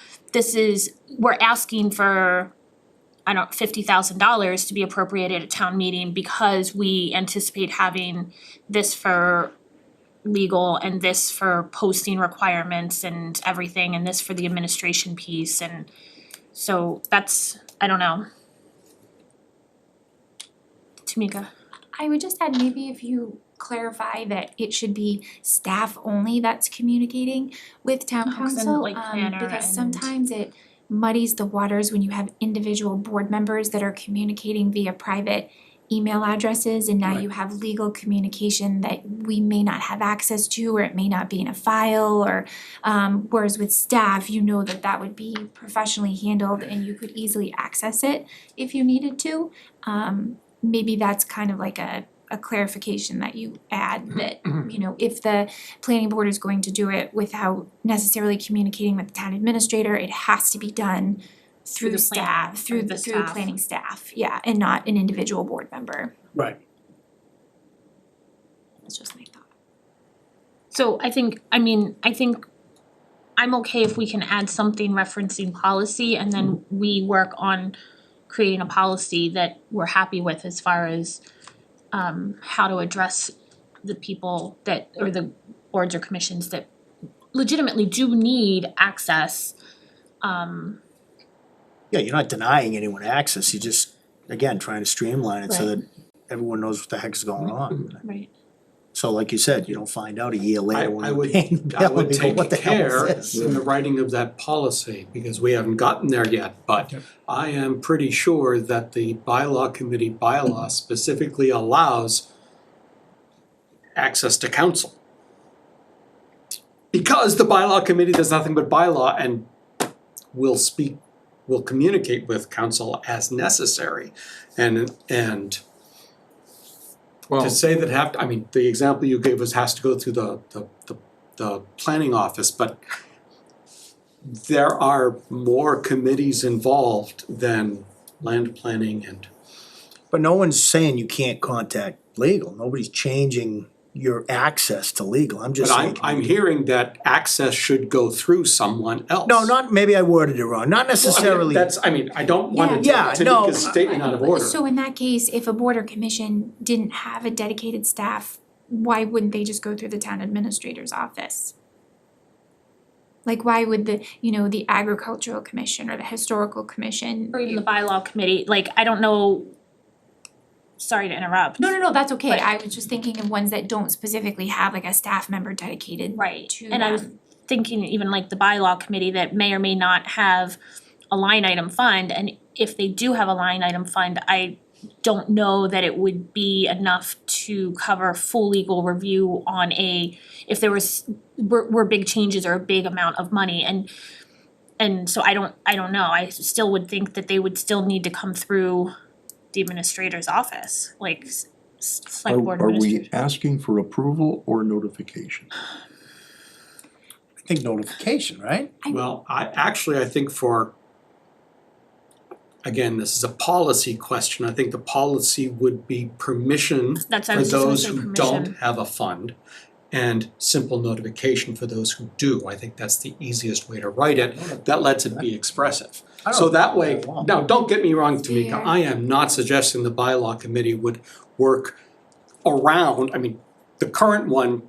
Speaker 1: we're asking for $50,000 to be appropriated at town meeting because we anticipate having this for legal and this for posting requirements and everything, and this for the administration piece, and so that's, I don't know. Tamika?
Speaker 8: I would just add, maybe if you clarify that it should be staff only that's communicating with town
Speaker 1: Oh, 'cause then,
Speaker 8: council,
Speaker 1: like, planner
Speaker 8: because
Speaker 1: and-
Speaker 8: sometimes it muddies the waters when you have individual board members that are communicating via private email addresses, and now
Speaker 2: Right.
Speaker 8: you have legal communication that we may not have access to, or it may not be in a file, or whereas with staff, you know that would be professionally handled and you could easily access it if you needed to. Maybe that's kind of like a clarification that you add, that, if the planning board is going to do it without necessarily communicating with the town administrator, it has to be done through
Speaker 1: the
Speaker 8: staff,
Speaker 1: planning,
Speaker 8: through
Speaker 1: or the
Speaker 8: the
Speaker 1: staff.
Speaker 8: planning staff, yeah, and not an individual board member.
Speaker 3: right,
Speaker 8: That's just my thought.
Speaker 1: So I think I'm okay if we can add something referencing policy, and then we work on creating a policy that we're happy with as far as how to address the people that, or the boards or commissions that legitimately do need access.
Speaker 3: yeah, you're not denying anyone access, you're just, again, trying to streamline it so
Speaker 1: Right.
Speaker 3: that everyone knows what the heck's going on.
Speaker 1: Right.
Speaker 3: So like you said, you don't find out a year later when
Speaker 5: I
Speaker 3: you're
Speaker 5: would,
Speaker 3: paying the
Speaker 5: I
Speaker 3: bill
Speaker 5: would
Speaker 3: and you go,
Speaker 5: take
Speaker 3: what the hell
Speaker 5: care
Speaker 3: is this?
Speaker 5: in the writing of that policy, because we haven't gotten there yet, but I am pretty sure that the bylaw committee bylaw specifically allows access to counsel. Because the bylaw committee does nothing but bylaw and will communicate with counsel as necessary. And
Speaker 7: Well,
Speaker 5: to say that the example you gave has to go through the planning office, but there are more committees involved than land planning and.
Speaker 3: But no one's saying you can't contact legal, nobody's changing your access to legal, I'm just
Speaker 5: But
Speaker 3: saying.
Speaker 5: I'm hearing that access should go through someone else.
Speaker 3: No, maybe I worded it wrong, not necessarily.
Speaker 5: I don't want to
Speaker 3: Yeah,
Speaker 5: take
Speaker 3: no,
Speaker 5: Tanika's statement out of order.
Speaker 8: So in that case, if a board or commission didn't have a dedicated staff, why wouldn't they just go through the town administrator's office? Like, why would the agricultural commission or the historical commission?
Speaker 1: Or even the bylaw committee, like, I don't know, sorry to interrupt.
Speaker 8: No, that's okay.
Speaker 1: But-
Speaker 8: I was just thinking of ones that don't specifically have like a staff member dedicated
Speaker 1: Right,
Speaker 8: to
Speaker 1: and I was
Speaker 8: them.
Speaker 1: thinking even like the bylaw committee that may or may not have a line item fund, and if they do have a line item fund, I don't know that it would be enough to cover full legal review on if there were big changes or a big amount of money, and so I don't know, I still would think that they would still need to come through the administrator's office, like select board
Speaker 2: Are
Speaker 1: administrator.
Speaker 2: we asking for approval or notification?
Speaker 3: I think notification, right?
Speaker 5: Well, I think for, again, this is a policy question, I think the policy would be permission
Speaker 1: That's, I
Speaker 5: for
Speaker 1: was just gonna
Speaker 5: those
Speaker 1: say
Speaker 5: who
Speaker 1: permission.
Speaker 5: don't have a fund and simple notification for those who do. I think that's the easiest way to write it, that lets it be expressive.
Speaker 3: I don't
Speaker 5: So that way,
Speaker 3: know.
Speaker 5: now, don't get me wrong, Tamika,
Speaker 8: Fair.
Speaker 5: I am not suggesting the bylaw committee would work around, I mean, the current one,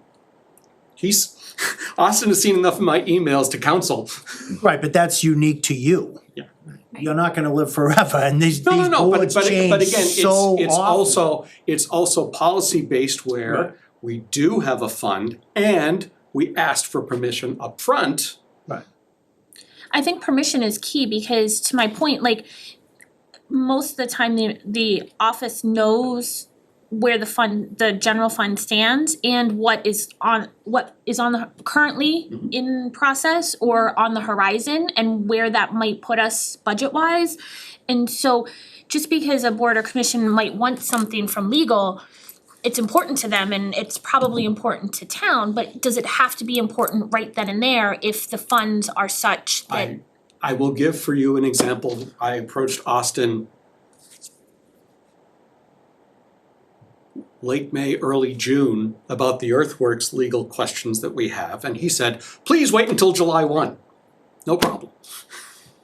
Speaker 5: Austin has seen enough of my emails to counsel.
Speaker 3: Right, but that's unique to you.
Speaker 5: Yeah.
Speaker 3: You're not gonna live forever, and these
Speaker 5: No, but
Speaker 3: boards
Speaker 5: again,
Speaker 3: change so often.
Speaker 5: it's also policy based where
Speaker 3: Right.
Speaker 5: we do have a fund and we asked for permission upfront.
Speaker 1: I think permission is key because to my point, like most of the time the office knows where the general fund stands and what is on the currently in process or on the horizon and where that might put us budget wise. And so just because a board or commission might want something from legal, it's important to them and it's probably important to town, but does it have to be important right then and there if the funds are such that
Speaker 5: I will give for you an example. I approached Austin late May, early June about the earthworks legal questions that we have, and he said, please wait until July 1. No problem.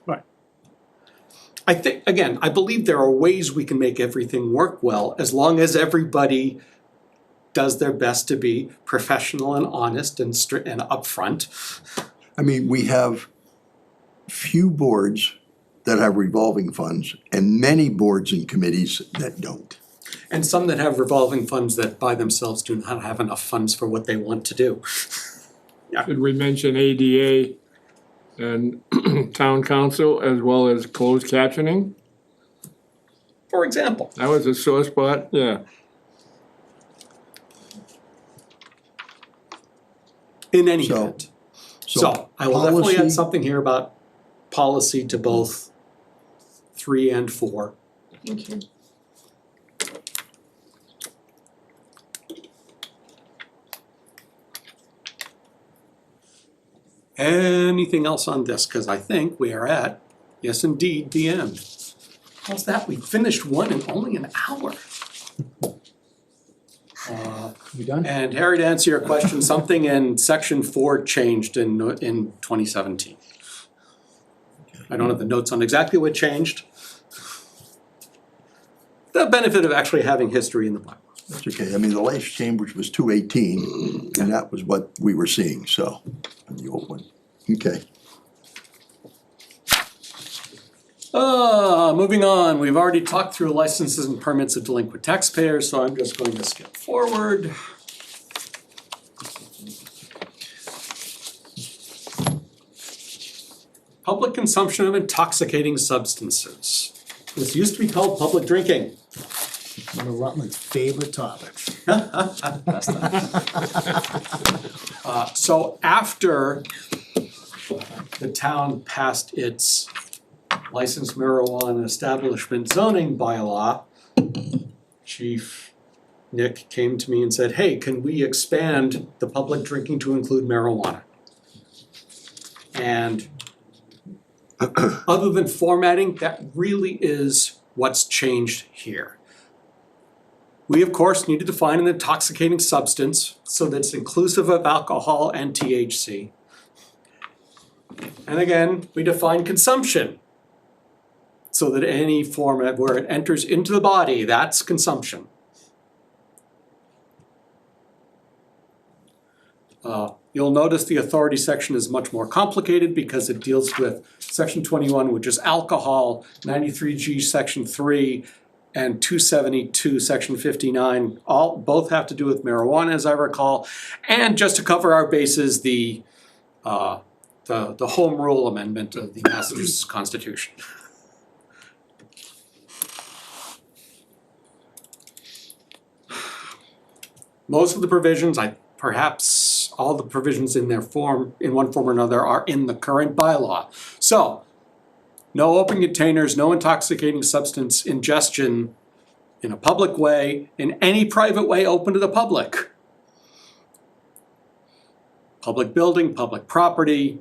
Speaker 3: Right.
Speaker 5: I think, again, I believe there are ways we can make everything work well as long as everybody does their best to be professional and honest and and upfront.
Speaker 2: I mean, we have few boards that have revolving funds and many boards and committees that don't.
Speaker 5: And some that have revolving funds that by themselves do not have enough funds for what they want to do.
Speaker 7: Should we mention ADA and Town Council as well as closed captioning?
Speaker 5: For example.
Speaker 7: That was a sore spot, yeah.
Speaker 5: In any
Speaker 2: So-
Speaker 5: event. So I will definitely add something here about policy to both 3 and 4.
Speaker 4: Thank you.
Speaker 5: Anything else on this? Cause I think we are at, yes indeed, the end. How's that? We finished one in only an hour.
Speaker 3: You done?
Speaker 5: And Harry, to answer your question, something in section 4 changed in 2017. I don't have the notes on exactly what changed. The benefit of actually having history in the Bible.
Speaker 2: That's okay, I mean, the last change, which was 218, and that was what we were seeing, so, on the old one. Okay,
Speaker 5: Moving on, we've already talked through licenses and permits of delinquent taxpayers, so I'm just going to skip forward. Public consumption of intoxicating substances. This used to be called public drinking.
Speaker 3: One of Rutland's favorite topics.
Speaker 5: So after the town passed its licensed marijuana establishment zoning bylaw, Chief Nick came to me and said, hey, can we expand the public drinking to include marijuana? And other than formatting, that really is what's changed here. We, of course, need to define an intoxicating substance so that it's inclusive of alcohol and THC. And again, we define consumption so that any format where it enters into the body, that's consumption. You'll notice the authority section is much more complicated because it deals with section 21, which is alcohol, 93G section 3, and 272, section 59, both have to do with marijuana, as I recall. And just to cover our bases, the home rule amendment of the Massachusetts Constitution. Most of the provisions, perhaps all the provisions in one form or another, are in the current bylaw. So, no open containers, no intoxicating substance ingestion in a public way, in any private way open to the public. Public building, public property,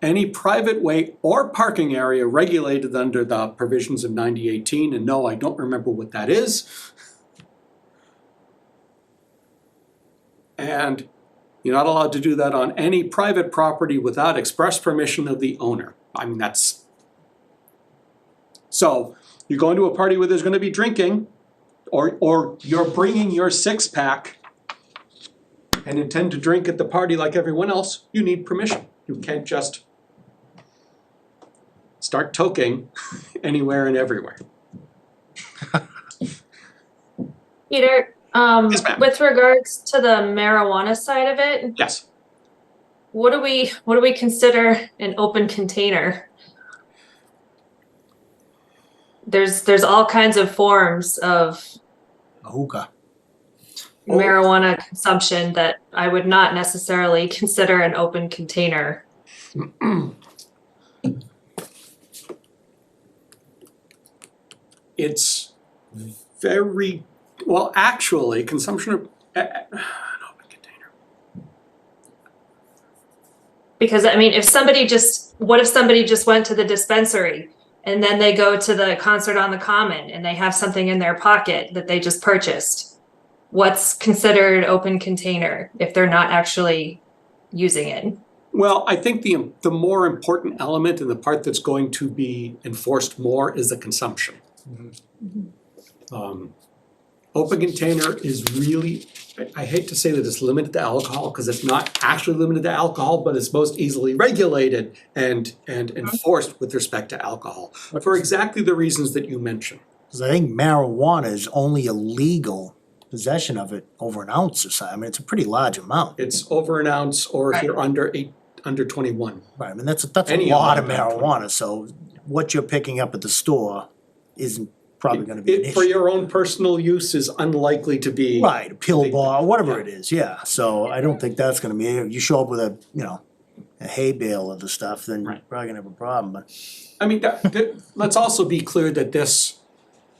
Speaker 5: any private way or parking area regulated under the provisions of 9018, and no, I don't remember what that is. And you're not allowed to do that on any private property without express permission of the owner. I mean, that's... So, you're going to a party where there's gonna be drinking, or you're bringing your six-pack and intend to drink at the party like everyone else, you need permission. You can't just start toking anywhere and everywhere.
Speaker 4: Peter,
Speaker 5: Yes, ma'am.
Speaker 4: with regards to the marijuana side of it,
Speaker 5: Yes.
Speaker 4: what do we consider an open container? There's all kinds of forms of
Speaker 3: A hookah.
Speaker 4: marijuana consumption that I would not necessarily consider an open container.
Speaker 5: It's very, well, actually, consumption of an open container.
Speaker 4: Because I mean, what if somebody just went to the dispensary and then they go to the concert on the common and they have something in their pocket that they just purchased? What's considered open container if they're not actually using it?
Speaker 5: Well, I think the more important element and the part that's going to be enforced more is the consumption. Open container is really, I hate to say that it's limited to alcohol, because it's not actually limited to alcohol, but it's most easily regulated and enforced with respect to alcohol, for exactly the reasons that you mentioned.
Speaker 3: Cause I think marijuana is only illegal possession of it over an ounce or something. I mean, it's a pretty large amount.
Speaker 5: It's over an ounce, or if you're under 21.
Speaker 3: Right, I mean, that's a
Speaker 5: Any
Speaker 3: lot of
Speaker 5: amount of
Speaker 3: marijuana, so what you're picking up at the store isn't probably gonna be an
Speaker 5: For
Speaker 3: issue.
Speaker 5: your own personal use is unlikely to be.
Speaker 3: Right, a pill bar, whatever it is, yeah, so I don't think that's gonna be, you show up with a hay bale of the stuff, then you're
Speaker 5: Right.
Speaker 3: probably gonna have a problem, but.
Speaker 5: I mean, let's also be clear that this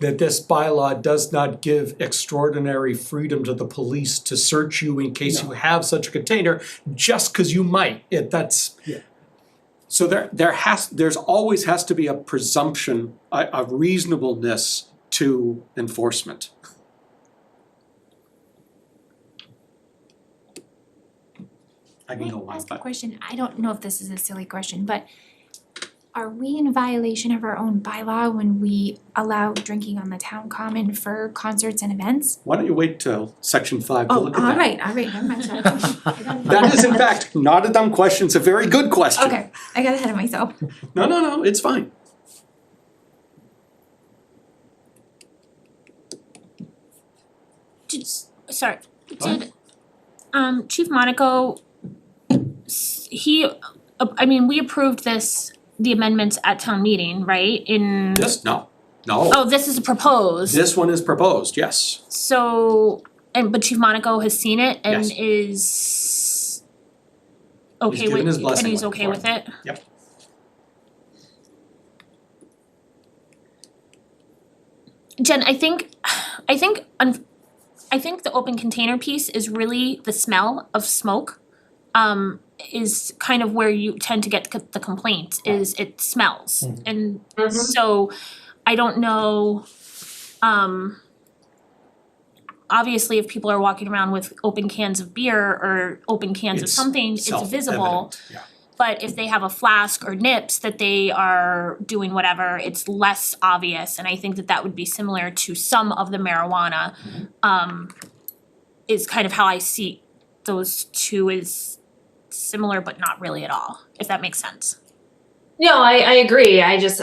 Speaker 5: bylaw does not give extraordinary freedom to the police to search you in case you have such a container, just because you might. That's.
Speaker 3: Yeah.
Speaker 5: So there's always has to be a presumption of reasonableness to enforcement. I can go
Speaker 8: Can I
Speaker 5: on,
Speaker 8: ask a
Speaker 5: but
Speaker 8: question? I don't know if this is a silly question, but are we in violation of our own bylaw when we allow drinking on the town common for concerts and events?
Speaker 5: why don't you wait till section 5 to
Speaker 8: Oh,
Speaker 5: look at that?
Speaker 8: alright, never mind, sorry.
Speaker 5: That is in fact not a dumb question, it's a very good question.
Speaker 8: Okay, I got ahead of myself.
Speaker 5: No, it's fine.
Speaker 1: Sorry, did, Chief Monaco, we approved the amendments at town meeting, right,
Speaker 5: No.
Speaker 1: oh, this is proposed,
Speaker 5: This one is proposed, yes.
Speaker 1: so, but Chief Monaco has seen it and
Speaker 5: Yes.
Speaker 1: is okay
Speaker 5: given his
Speaker 1: with, and
Speaker 5: blessing
Speaker 1: he's
Speaker 5: for
Speaker 1: okay
Speaker 5: it.
Speaker 1: with it?
Speaker 5: Yep.
Speaker 1: Jen, I think the open container piece is really the smell of smoke, is kind of where you tend to get the complaint, is it smells. And so, I don't know, obviously if people are walking around with open cans of beer or open cans of
Speaker 5: It's
Speaker 1: something, it's visible.
Speaker 5: self-evident, yeah.
Speaker 1: But if they have a flask or nips that they are doing whatever, it's less obvious, and I think that would be similar to some of the marijuana. Is kind of how I see those two as similar but not really at all, if that makes sense.
Speaker 4: No, I agree. I just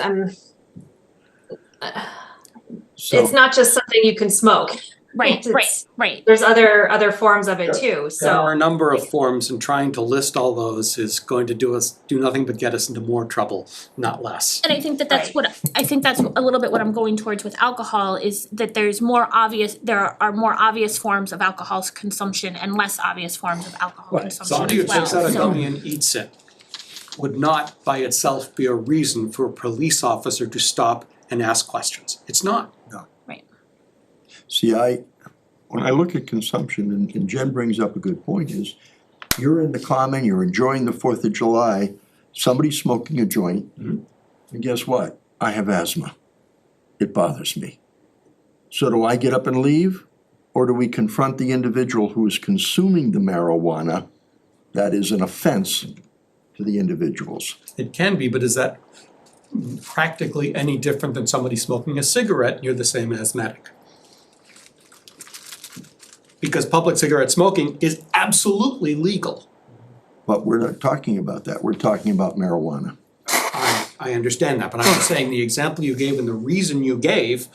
Speaker 4: it's not just something you can smoke.
Speaker 1: Right, right,
Speaker 4: It's-
Speaker 1: right.
Speaker 4: There's other forms of it too,
Speaker 5: There are
Speaker 4: so.
Speaker 5: a number of forms, and trying to list all those is going to do nothing but get us into more trouble, not less.
Speaker 1: And I think that that's
Speaker 4: Right.
Speaker 1: what, I think that's a little bit what I'm going towards with alcohol is that there are more obvious forms of alcohol consumption and less obvious forms of alcohol
Speaker 3: Right.
Speaker 1: consumption
Speaker 5: Somebody who
Speaker 1: as well,
Speaker 5: takes out a
Speaker 1: so.
Speaker 5: gummy and eats it would not by itself be a reason for a police officer to stop and ask questions. It's not.
Speaker 2: See, when I look at consumption, and Jen brings up a good point, is you're in the common, you're enjoying the 4th of July, somebody's smoking a joint, and guess what? I have asthma. It bothers me. So do I get up and leave, or do we confront the individual who is consuming the marijuana? That is an offense to the individuals.
Speaker 5: It can be, but is that practically any different than somebody smoking a cigarette and you're the same asthmatic? Because public cigarette smoking is absolutely legal.
Speaker 2: But we're not talking about that, we're talking about marijuana.
Speaker 5: I understand that, but I'm just saying the example you gave and the reason you gave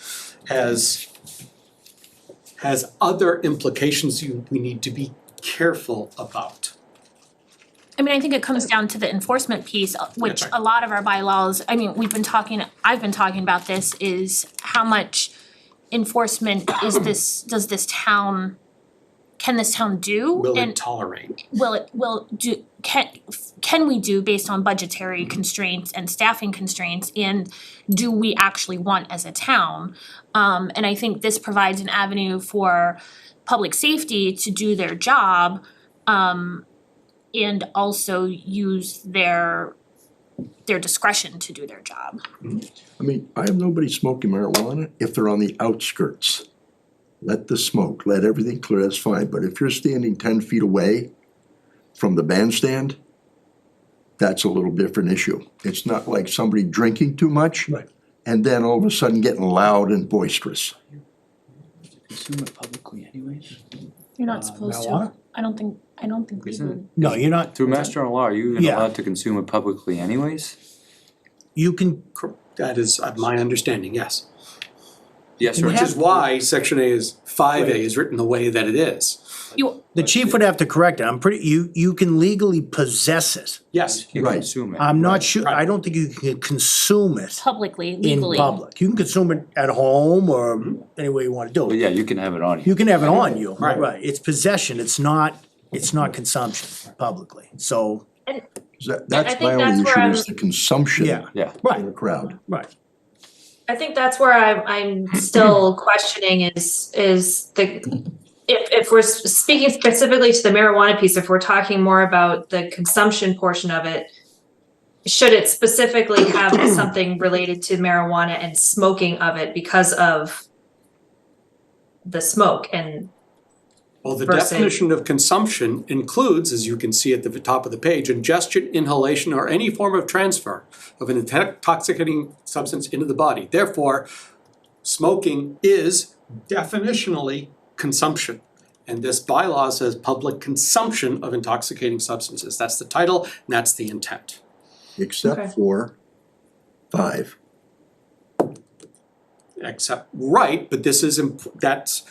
Speaker 5: has other implications we need to be careful about.
Speaker 1: I mean, I think it comes down to the enforcement piece, which
Speaker 5: right.
Speaker 1: a lot of our bylaws, I mean, I've been talking about this, is how much enforcement does this town, can this town do?
Speaker 5: Will
Speaker 1: And
Speaker 5: it tolerate?
Speaker 1: can we do based on budgetary constraints and staffing constraints, and do we actually want as a town? And I think this provides an avenue for public safety to do their job, and also use their discretion to do their job.
Speaker 2: I mean, I have nobody smoking marijuana if they're on the outskirts. Let the smoke, let everything clear, that's fine, but if you're standing 10 feet away from the bandstand, that's a little different issue. It's not like somebody drinking too much.
Speaker 3: Right.
Speaker 2: And then all of a sudden getting loud and boisterous.
Speaker 9: Consume it publicly anyways?
Speaker 1: You're not supposed to.
Speaker 3: marijuana?
Speaker 1: I don't think we
Speaker 6: Isn't
Speaker 1: would.
Speaker 3: No, you're not,
Speaker 6: Through Mass General law, are you even
Speaker 3: Yeah.
Speaker 6: allowed to consume it publicly anyways?
Speaker 3: you can,
Speaker 5: That is my understanding, yes.
Speaker 6: Yes or
Speaker 5: Which
Speaker 6: no?
Speaker 5: is why section A is, 5A is written the way that it is.
Speaker 3: the chief would have to correct it, I'm pretty, you can legally possess it.
Speaker 5: Yes,
Speaker 6: You can
Speaker 2: Right.
Speaker 6: consume it.
Speaker 3: I'm not sure,
Speaker 5: Right.
Speaker 3: I don't think you can consume it
Speaker 1: Publicly,
Speaker 3: in
Speaker 1: legally.
Speaker 3: public. You can consume it at home or any way you wanna do
Speaker 6: But
Speaker 3: it.
Speaker 6: yeah, you can have it on you.
Speaker 3: You can have it on you,
Speaker 5: Right.
Speaker 3: right, it's possession, it's not consumption publicly, so,
Speaker 2: That's
Speaker 4: think
Speaker 2: my
Speaker 4: that's
Speaker 2: only
Speaker 4: where
Speaker 2: issue
Speaker 4: I'm-
Speaker 2: is the consumption
Speaker 3: yeah,
Speaker 6: Yeah.
Speaker 2: in the crowd.
Speaker 3: right.
Speaker 4: I think that's where I'm still questioning is if we're speaking specifically to the marijuana piece, if we're talking more about the consumption portion of it, should it specifically have something related to marijuana and smoking of it because of the smoke and
Speaker 5: well, the
Speaker 4: versus-
Speaker 5: definition of consumption includes, as you can see at the top of the page, ingestion, inhalation, or any form of transfer of an intoxicating substance into the body. Therefore, smoking is definitionally consumption. And this bylaw says public consumption of intoxicating substances. That's the title, and that's the intent.
Speaker 4: Okay.
Speaker 2: Except for 5.
Speaker 5: Except, right, but this is, that's,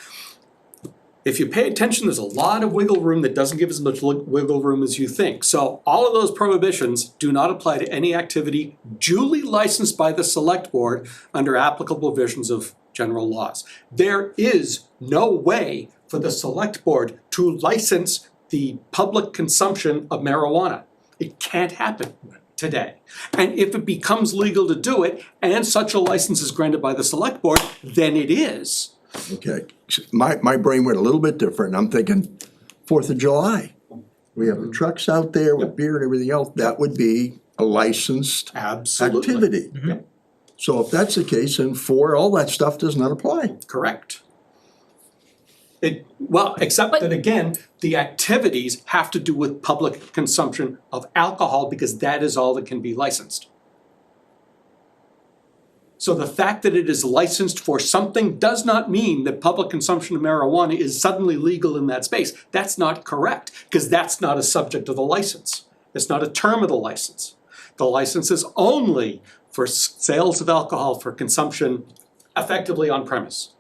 Speaker 5: if you pay attention, there's a lot of wiggle room that doesn't give as much wiggle room as you think. So all of those prohibitions do not apply to any activity duly licensed by the select board under applicable provisions of general laws. There is no way for the select board to license the public consumption of marijuana. It can't happen today. And if it becomes legal to do it, and such a license is granted by the select board, then it is.
Speaker 2: Okay, my brain went a little bit different, I'm thinking 4th of July. We have the trucks out there with beer and everything else, that would be a licensed
Speaker 5: Absolutely.
Speaker 2: activity.
Speaker 5: Yep.
Speaker 2: So if that's the case, then 4, all that stuff does not apply.
Speaker 5: Correct. Except that again, the activities have to do with public consumption of alcohol because that is all that can be licensed. So the fact that it is licensed for something does not mean that public consumption of marijuana is suddenly legal in that space. That's not correct, because that's not a subject of the license. It's not a term of the license. The license is only for sales of alcohol for consumption effectively on premise.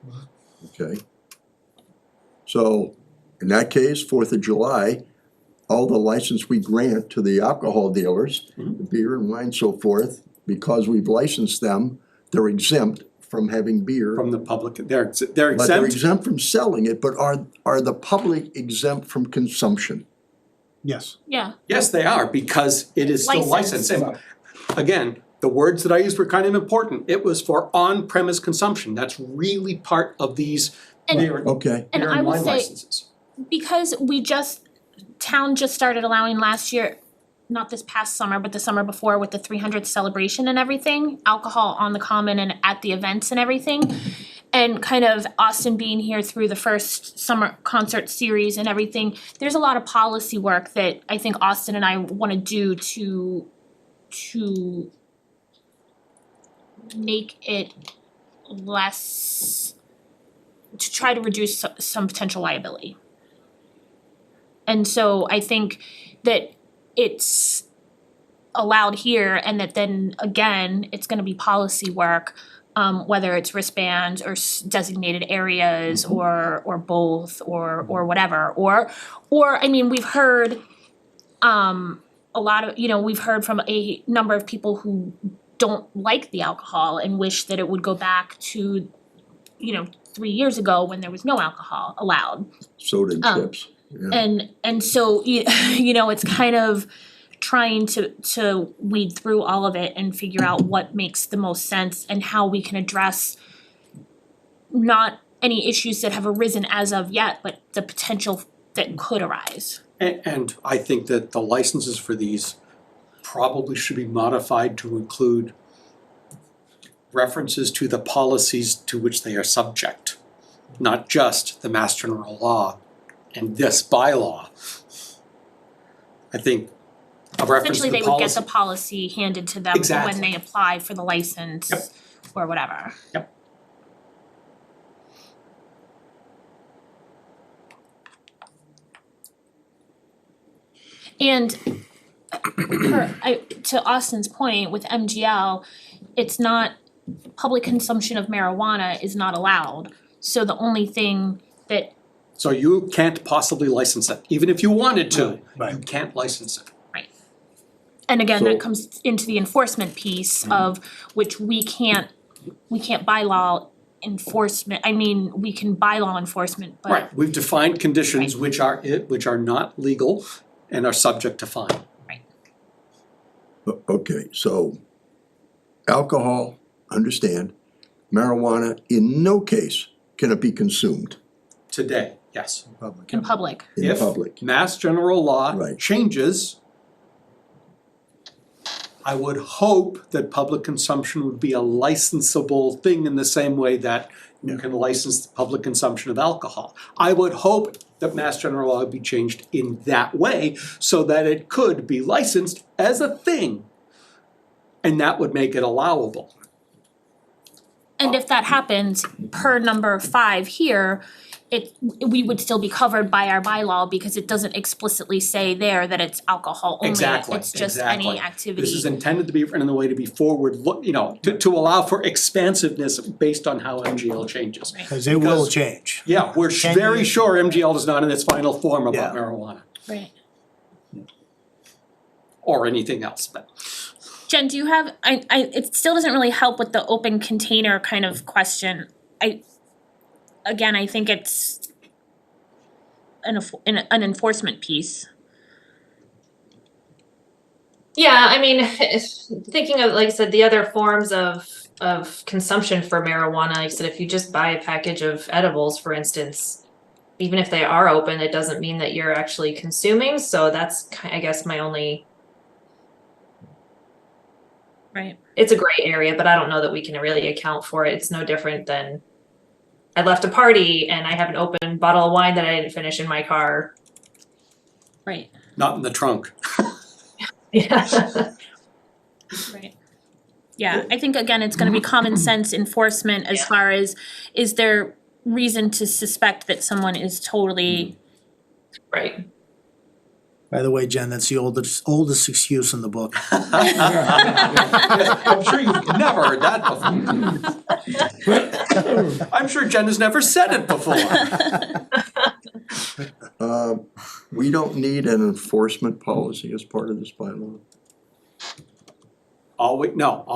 Speaker 2: Okay. So, in that case, 4th of July, all the license we grant to the alcohol dealers, the beer and wine, so forth, because we've licensed them, they're exempt from having beer.
Speaker 5: From the public, they're
Speaker 2: But they're
Speaker 5: exempt.
Speaker 2: exempt from selling it, but are the public exempt from consumption?
Speaker 3: Yes.
Speaker 1: Yeah,
Speaker 5: Yes, they are, because it is still licensed.
Speaker 1: Licensed.
Speaker 5: And again, the words that I used were kind of important. It was for on-premise consumption. That's really part of these
Speaker 1: And-
Speaker 5: beer
Speaker 2: Okay,
Speaker 1: And
Speaker 5: beer
Speaker 1: I
Speaker 5: and
Speaker 1: will
Speaker 5: wine
Speaker 1: say-
Speaker 5: licenses.
Speaker 1: because town just started allowing last year, not this past summer, but the summer before with the 300th celebration and everything, alcohol on the common and at the events and everything. And kind of Austin being here through the first summer concert series and everything, there's a lot of policy work that I think Austin and I wanna do to make it less, to try to reduce some potential liability. And so I think that it's allowed here and that then again, it's gonna be policy work, whether it's wristbands or designated areas or both or whatever. Or I mean, we've heard a lot of, we've heard from a number of people who don't like the alcohol and wish that it would go back to, 3 years ago when there was no alcohol allowed.
Speaker 2: soda and chips, yeah.
Speaker 1: And so, it's kind of trying to weed through all of it and figure out what makes the most sense and how we can address not any issues that have arisen as of yet, but the potential that could arise.
Speaker 5: And I think that the licenses for these probably should be modified to include references to the policies to which they are subject, not just the Mass General Law and this bylaw. I think a reference to
Speaker 1: Essentially,
Speaker 5: the
Speaker 1: they would get
Speaker 5: policy.
Speaker 1: the policy handed to them
Speaker 5: Exactly.
Speaker 1: when they apply for the license
Speaker 5: Yep.
Speaker 1: or whatever.
Speaker 5: Yep.
Speaker 1: And to Austin's point, with MGL, it's not, public consumption of marijuana is not allowed. So the only thing that,
Speaker 5: So you can't possibly license it, even if you wanted to,
Speaker 3: Right.
Speaker 5: you can't license it.
Speaker 1: and again,
Speaker 2: So-
Speaker 1: that comes into the enforcement piece of which we can't bylaw enforcement, I mean, we can bylaw enforcement, but.
Speaker 5: Right, we've defined conditions which are not legal and are subject to fine.
Speaker 2: Okay, so alcohol, understand, marijuana, in no case can it be consumed
Speaker 5: Today, yes.
Speaker 1: In public.
Speaker 2: in public.
Speaker 5: If Mass General Law
Speaker 2: Right.
Speaker 5: changes, I would hope that public consumption would be a licensable thing in the same way that you can license the public consumption of alcohol. I would hope that Mass General Law would be changed in that way so that it could be licensed as a thing. And that would make it allowable.
Speaker 1: And if that happens, per number 5 here, we would still be covered by our bylaw because it doesn't explicitly say there that it's alcohol only.
Speaker 5: Exactly,
Speaker 1: It's just any
Speaker 5: exactly.
Speaker 1: activity.
Speaker 5: This is intended to be written in a way to be forward, to allow for expansiveness based on how MGL changes.
Speaker 3: Cause it will
Speaker 5: Because-
Speaker 3: change.
Speaker 5: Yeah, we're
Speaker 3: Can
Speaker 5: very
Speaker 3: you-
Speaker 5: sure MGL is not in its final form
Speaker 3: Yeah.
Speaker 5: about marijuana
Speaker 1: Right.
Speaker 5: or anything else, but
Speaker 1: Jen, do you have, it still doesn't really help with the open container kind of question. I think it's an enforcement piece.
Speaker 4: Yeah, I mean, thinking of, like I said, the other forms of consumption for marijuana, like I said, if you just buy a package of edibles, for instance, even if they are open, it doesn't mean that you're actually consuming, so that's I guess my only,
Speaker 1: Right.
Speaker 4: it's a gray area, but I don't know that we can really account for it. It's no different than I left a party and I have an open bottle of wine that I didn't finish in my car.
Speaker 1: Right.
Speaker 5: not in the trunk.
Speaker 4: Yeah.
Speaker 1: Right. Yeah, I think again, it's gonna be common sense enforcement as
Speaker 4: Yeah.
Speaker 1: far as, is there reason to suspect that someone is totally,
Speaker 4: Right.
Speaker 3: By the way, Jen, that's the oldest excuse in the book.
Speaker 5: I'm sure you've never heard that before. I'm sure Jen has never said it before.
Speaker 2: We don't need an enforcement policy as part of this bylaw.
Speaker 5: All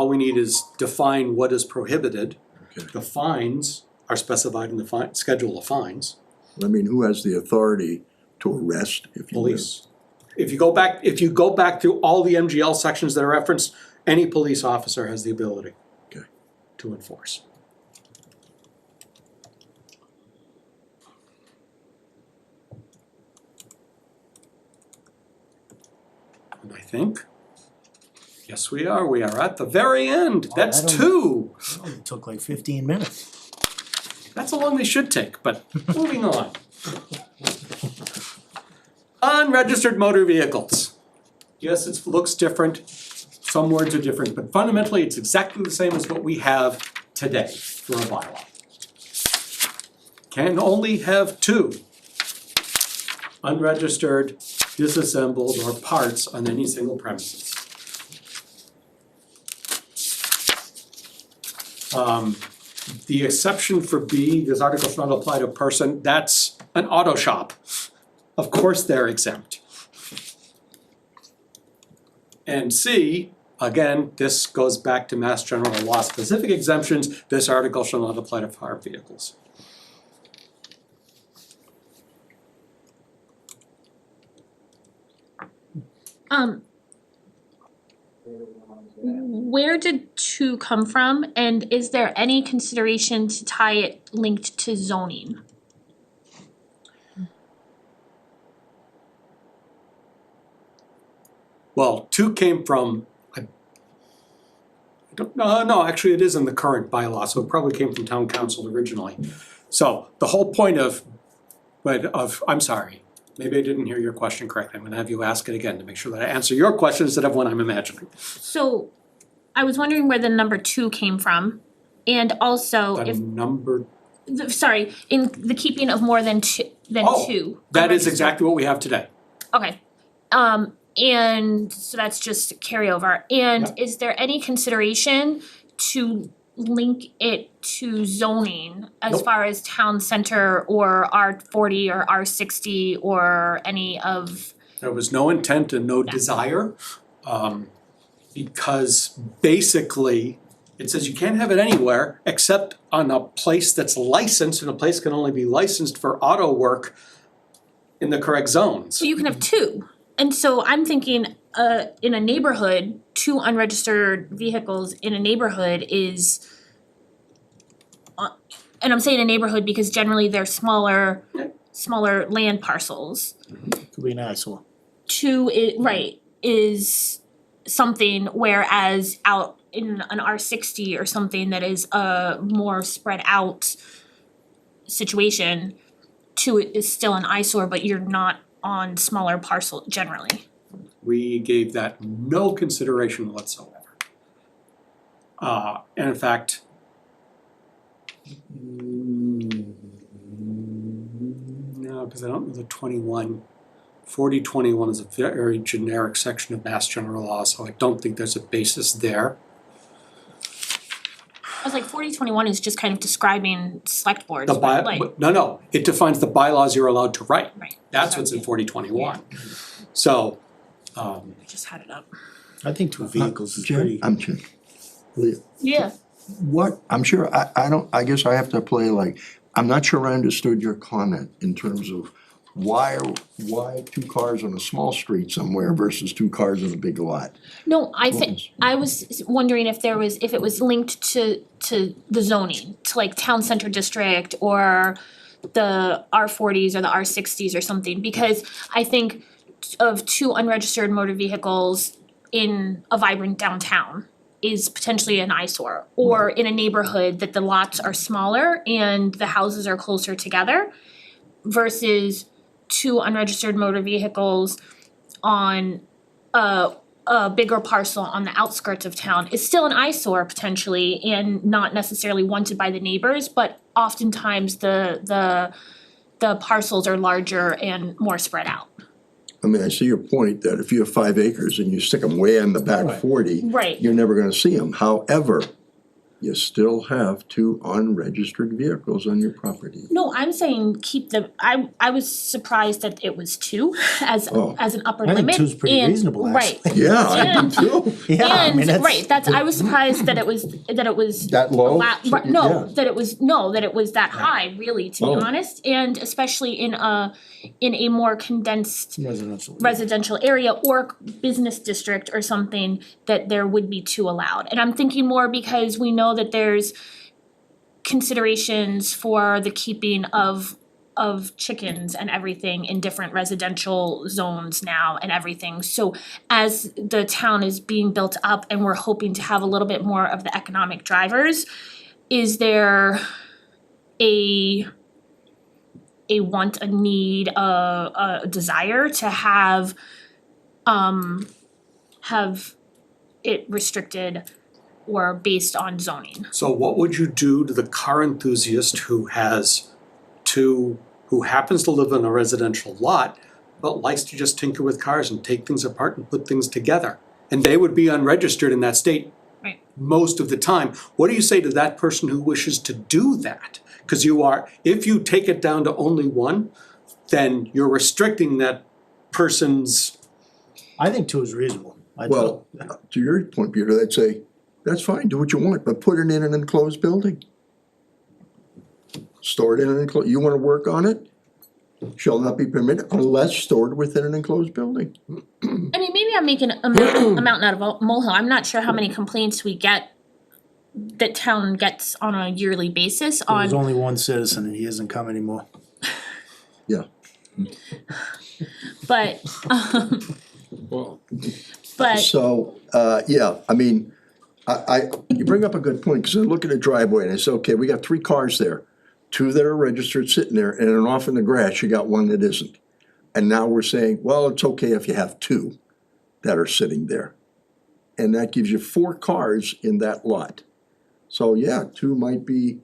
Speaker 5: we need is define what is prohibited.
Speaker 2: Okay.
Speaker 5: The fines are specified in the schedule of fines.
Speaker 2: I mean, who has the authority to arrest, if you will?
Speaker 5: Police. If you go back through all the MGL sections that are referenced, any police officer has the ability
Speaker 2: Okay.
Speaker 5: to enforce. And I think, yes, we are at the very end. That's
Speaker 3: I don't-
Speaker 5: two.
Speaker 3: It took like 15 minutes.
Speaker 5: That's how long they should take, but moving on. Unregistered motor vehicles. Yes, it looks different, some words are different, but fundamentally it's exactly the same as what we have today for a bylaw. Can only have two unregistered, disassembled, or parts on any single premises. The exception for B, this article shall not apply to a person, that's an auto shop. Of course they're exempt. And C, again, this goes back to Mass General Law specific exemptions, this article shall not apply to farm vehicles.
Speaker 1: Where did two come from, and is there any consideration to tie it linked to zoning?
Speaker 5: Well, two came from, I don't, no, actually it is in the current bylaw, so it probably came from Town Council originally. So the whole point I'm sorry, maybe I didn't hear your question correctly, I'm gonna have you ask it again to make sure that I answer your question instead of what I'm imagining.
Speaker 1: So, I was wondering where the number two came from, and also
Speaker 5: The
Speaker 1: if,
Speaker 5: number,
Speaker 1: sorry, in the keeping of more than two,
Speaker 5: Oh, that is exactly what we have today.
Speaker 1: Okay, and so that's just carryover, and is there any consideration to link it to zoning as
Speaker 5: Nope.
Speaker 1: far as town center or R40 or R60 or any of,
Speaker 5: There was no intent and no desire, because basically, it says you can't have it anywhere except on a place that's licensed, and a place can only be licensed for auto work in the correct zones.
Speaker 1: so you can have two. And so I'm thinking, in a neighborhood, two unregistered vehicles in a neighborhood is, and I'm saying a neighborhood because generally they're smaller land parcels.
Speaker 3: Could be an eyesore.
Speaker 1: Two is something, whereas out in an R60 or something that is a more spread out situation, two is still an eyesore, but you're not on smaller parcel generally.
Speaker 5: We gave that no consideration whatsoever. And in fact, no, because I don't know the 4021 is a very generic section of Mass General Law, so I don't think there's a basis there.
Speaker 1: I was like, 4021 is just kind of describing select boards,
Speaker 5: The
Speaker 1: but like,
Speaker 5: no, it defines the bylaws you're allowed to write.
Speaker 1: right.
Speaker 5: That's what's in 4021. So,
Speaker 1: I just had it up.
Speaker 3: I think two vehicles is
Speaker 2: Jen,
Speaker 3: pretty.
Speaker 2: I'm Jen. Leah,
Speaker 1: Yeah.
Speaker 2: what, I guess I have to play like, I'm not sure I understood your comment in terms of why two cars on a small street somewhere versus two cars on a big lot?
Speaker 1: No, I was wondering if it was linked to the zoning, to like town center district or the R40s or the R60s or something, because I think of two unregistered motor vehicles in a vibrant downtown is potentially an eyesore, or in a neighborhood that the lots are smaller and the houses are closer together versus two unregistered motor vehicles on a bigger parcel on the outskirts of town is still an eyesore potentially and not necessarily wanted by the neighbors, but oftentimes the parcels are larger and more spread out.
Speaker 2: I mean, I see your point that if you have 5 acres and you stick them way in the back 40,
Speaker 1: Right.
Speaker 2: you're never gonna see them. However, you still have 2 unregistered vehicles on your property.
Speaker 1: No, I'm saying keep the, I was surprised that it was 2 as
Speaker 2: Oh.
Speaker 1: an upper
Speaker 3: I
Speaker 1: limit.
Speaker 3: think 2's pretty
Speaker 1: and-
Speaker 3: reasonable,
Speaker 1: Right.
Speaker 3: actually.
Speaker 2: Yeah, I do
Speaker 1: And-
Speaker 2: too.
Speaker 3: Yeah, I mean,
Speaker 1: And, right, that's, I was surprised that it was
Speaker 2: That low?
Speaker 1: right,
Speaker 2: Yeah.
Speaker 1: no, that it was that high, really, to be
Speaker 2: Oh.
Speaker 1: honest, and especially in a more condensed
Speaker 3: Residential.
Speaker 1: residential area or business district or something, that there would be 2 allowed. And I'm thinking more because we know that there's considerations for the keeping of chickens and everything in different residential zones now and everything. So as the town is being built up and we're hoping to have a little bit more of the economic drivers, is there a want, a need, a desire to have it restricted or based on zoning?
Speaker 5: So what would you do to the car enthusiast who happens to live in a residential lot, but likes to just tinker with cars and take things apart and put things together? And they would be unregistered in that state
Speaker 1: Right.
Speaker 5: most of the time. What do you say to that person who wishes to do that? Because if you take it down to only 1, then you're restricting that person's.
Speaker 3: I think 2 is reasonable. I do.
Speaker 2: Well, to your point, Peter, they'd say, that's fine, do what you want, but put it in an enclosed building. Store it in an enclosed, you wanna work on it? Shall not be permitted unless stored within an enclosed building.
Speaker 1: I mean, maybe I'm making a mountain out of a molehill. I'm not sure how many complaints we get, that town gets on a yearly basis
Speaker 3: There's
Speaker 1: on,
Speaker 3: only one citizen and he hasn't come anymore.
Speaker 1: but,
Speaker 7: Well,
Speaker 2: So, yeah, I mean, you bring up a good point, cause I look at a driveway and I say, okay, we got 3 cars there. 2 that are registered sitting there, and then off in the grass, you got 1 that isn't. And now we're saying, well, it's okay if you have 2 that are sitting there. And that gives you 4 cars in that lot. So, yeah, 2 might be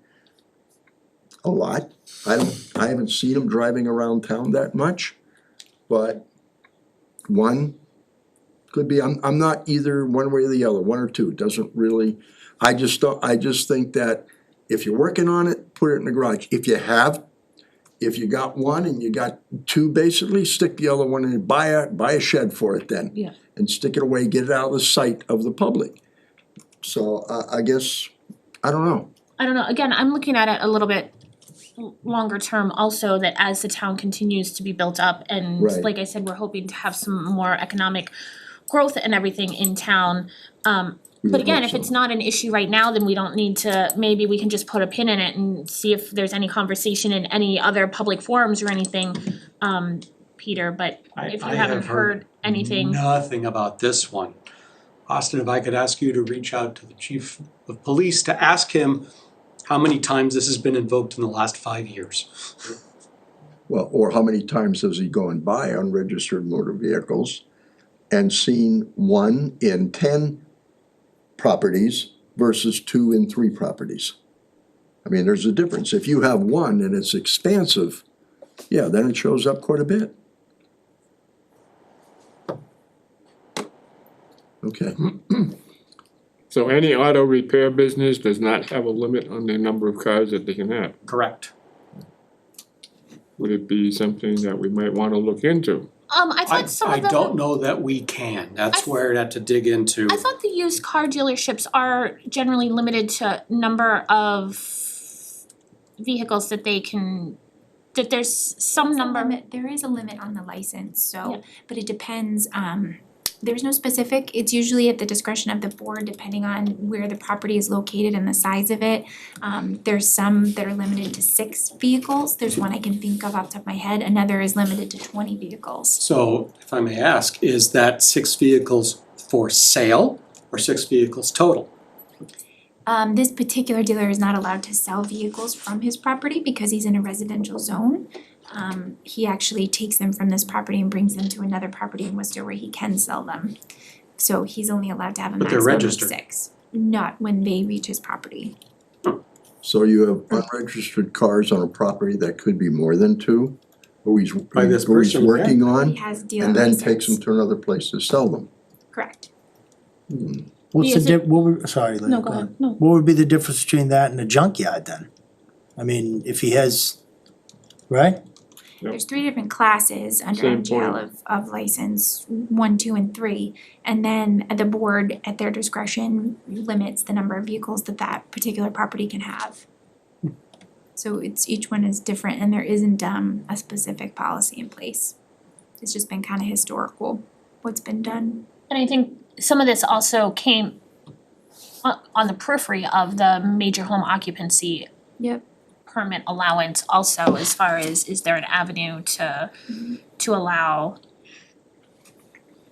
Speaker 2: a lot. I haven't seen them driving around town that much, but 1 could be, I'm not either one way or the other, 1 or 2, doesn't really, I just think that if you're working on it, put it in the garage. If you got 1 and you got 2 basically, stick the other one in, buy a shed for it then.
Speaker 1: Yeah.
Speaker 2: And stick it away, get it out of the sight of the public. So I guess, I don't know.
Speaker 1: again, I'm looking at it a little bit longer term also, that as the town continues to be built up and
Speaker 2: Right.
Speaker 1: like I said, we're hoping to have some more economic growth and everything in town. But again, if it's not an issue right now, then we don't need to, maybe we can just put a pin in it and see if there's any conversation in any other public forums or anything, Peter, but if you haven't heard anything.
Speaker 5: Nothing about this one. Austin, if I could ask you to reach out to the chief of police to ask him how many times this has been invoked in the last 5 years.
Speaker 2: Well, or how many times has he gone by unregistered motor vehicles and seen 1 in 10 properties versus 2 in 3 properties? I mean, there's a difference. If you have 1 and it's expansive, yeah, then it shows up quite a bit. Okay,
Speaker 7: so any auto repair business does not have a limit on the number of cars that they can have.
Speaker 5: Correct.
Speaker 7: Would it be something that we might wanna look into?
Speaker 1: I thought some
Speaker 5: I
Speaker 1: of the.
Speaker 5: don't know that we can. That's where I'd have to dig into.
Speaker 1: I thought the used car dealerships are generally limited to number of vehicles that they can, that there's some
Speaker 8: There's a
Speaker 1: number.
Speaker 8: limit, there is a limit on the license,
Speaker 1: Yeah.
Speaker 8: so, but it depends, there's no specific, it's usually at the discretion of the board depending on where the property is located and the size of it. There's some that are limited to 6 vehicles, there's one I can think of off the top of my head, another is limited to 20 vehicles.
Speaker 5: So, if I may ask, is that 6 vehicles for sale or 6 vehicles total?
Speaker 8: This particular dealer is not allowed to sell vehicles from his property because he's in a residential zone. He actually takes them from this property and brings them to another property in Worcester where he can sell them. So he's only allowed to have a
Speaker 5: But they're
Speaker 8: maximum of
Speaker 5: registered.
Speaker 8: 6, not when they reach his property.
Speaker 2: so you have unregistered cars on a property that could be more than 2, who he's
Speaker 5: By this
Speaker 2: who he's
Speaker 5: person,
Speaker 2: working
Speaker 8: He
Speaker 2: on,
Speaker 8: has dealer
Speaker 2: and then
Speaker 8: license.
Speaker 2: takes them to another place to sell them.
Speaker 8: Correct.
Speaker 3: What's the
Speaker 1: Is it-
Speaker 3: sorry, Lynn,
Speaker 1: No, go ahead, no.
Speaker 3: What would be the difference between that and a junkyard then? I mean, if he has, right?
Speaker 8: There's three different classes under
Speaker 7: Same
Speaker 8: MGL
Speaker 7: point.
Speaker 8: of license, 1, 2, and 3. And then the board, at their discretion, limits the number of vehicles that particular property can have. So each one is different and there isn't a specific policy in place. It's just been kind of historical, what's been done.
Speaker 1: And I think some of this also came on the periphery of the major home occupancy
Speaker 8: Yep.
Speaker 1: permit allowance also, as far as, is there an avenue to allow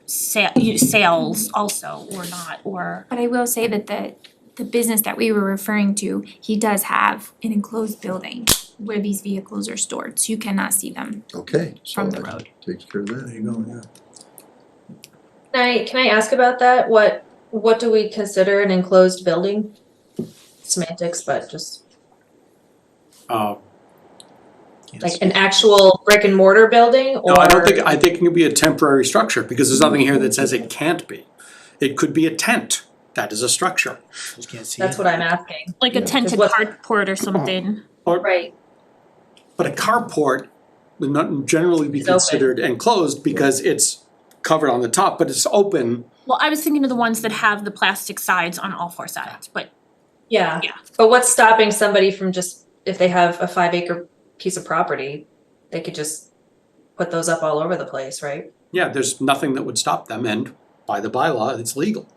Speaker 1: sales also or not, or
Speaker 8: But I will say that the business that we were referring to, he does have an enclosed building where these vehicles are stored, so you cannot see them
Speaker 2: Okay, so
Speaker 8: from the
Speaker 2: that
Speaker 8: road.
Speaker 2: takes care of that.
Speaker 3: There you go, yeah.
Speaker 4: Can I ask about that? What do we consider an enclosed building? Semantics, but just like an actual brick and mortar building or?
Speaker 5: No, I think it can be a temporary structure, because there's nothing here that says it can't be. It could be a tent, that is a structure.
Speaker 3: Just can't see
Speaker 4: That's
Speaker 3: it.
Speaker 4: what I'm asking.
Speaker 1: like a
Speaker 2: Yeah.
Speaker 1: tented
Speaker 4: What-
Speaker 1: carport or something.
Speaker 4: Right.
Speaker 5: But a carport would not generally be
Speaker 4: It's open.
Speaker 5: considered enclosed because it's covered on the top, but it's open.
Speaker 1: Well, I was thinking of the ones that have the plastic sides on all four sides, but
Speaker 4: Yeah.
Speaker 1: Yeah.
Speaker 4: But what's stopping somebody from just, if they have a 5-acre piece of property, they could just put those up all over the place, right?
Speaker 5: Yeah, there's nothing that would stop them, and by the bylaw, it's legal.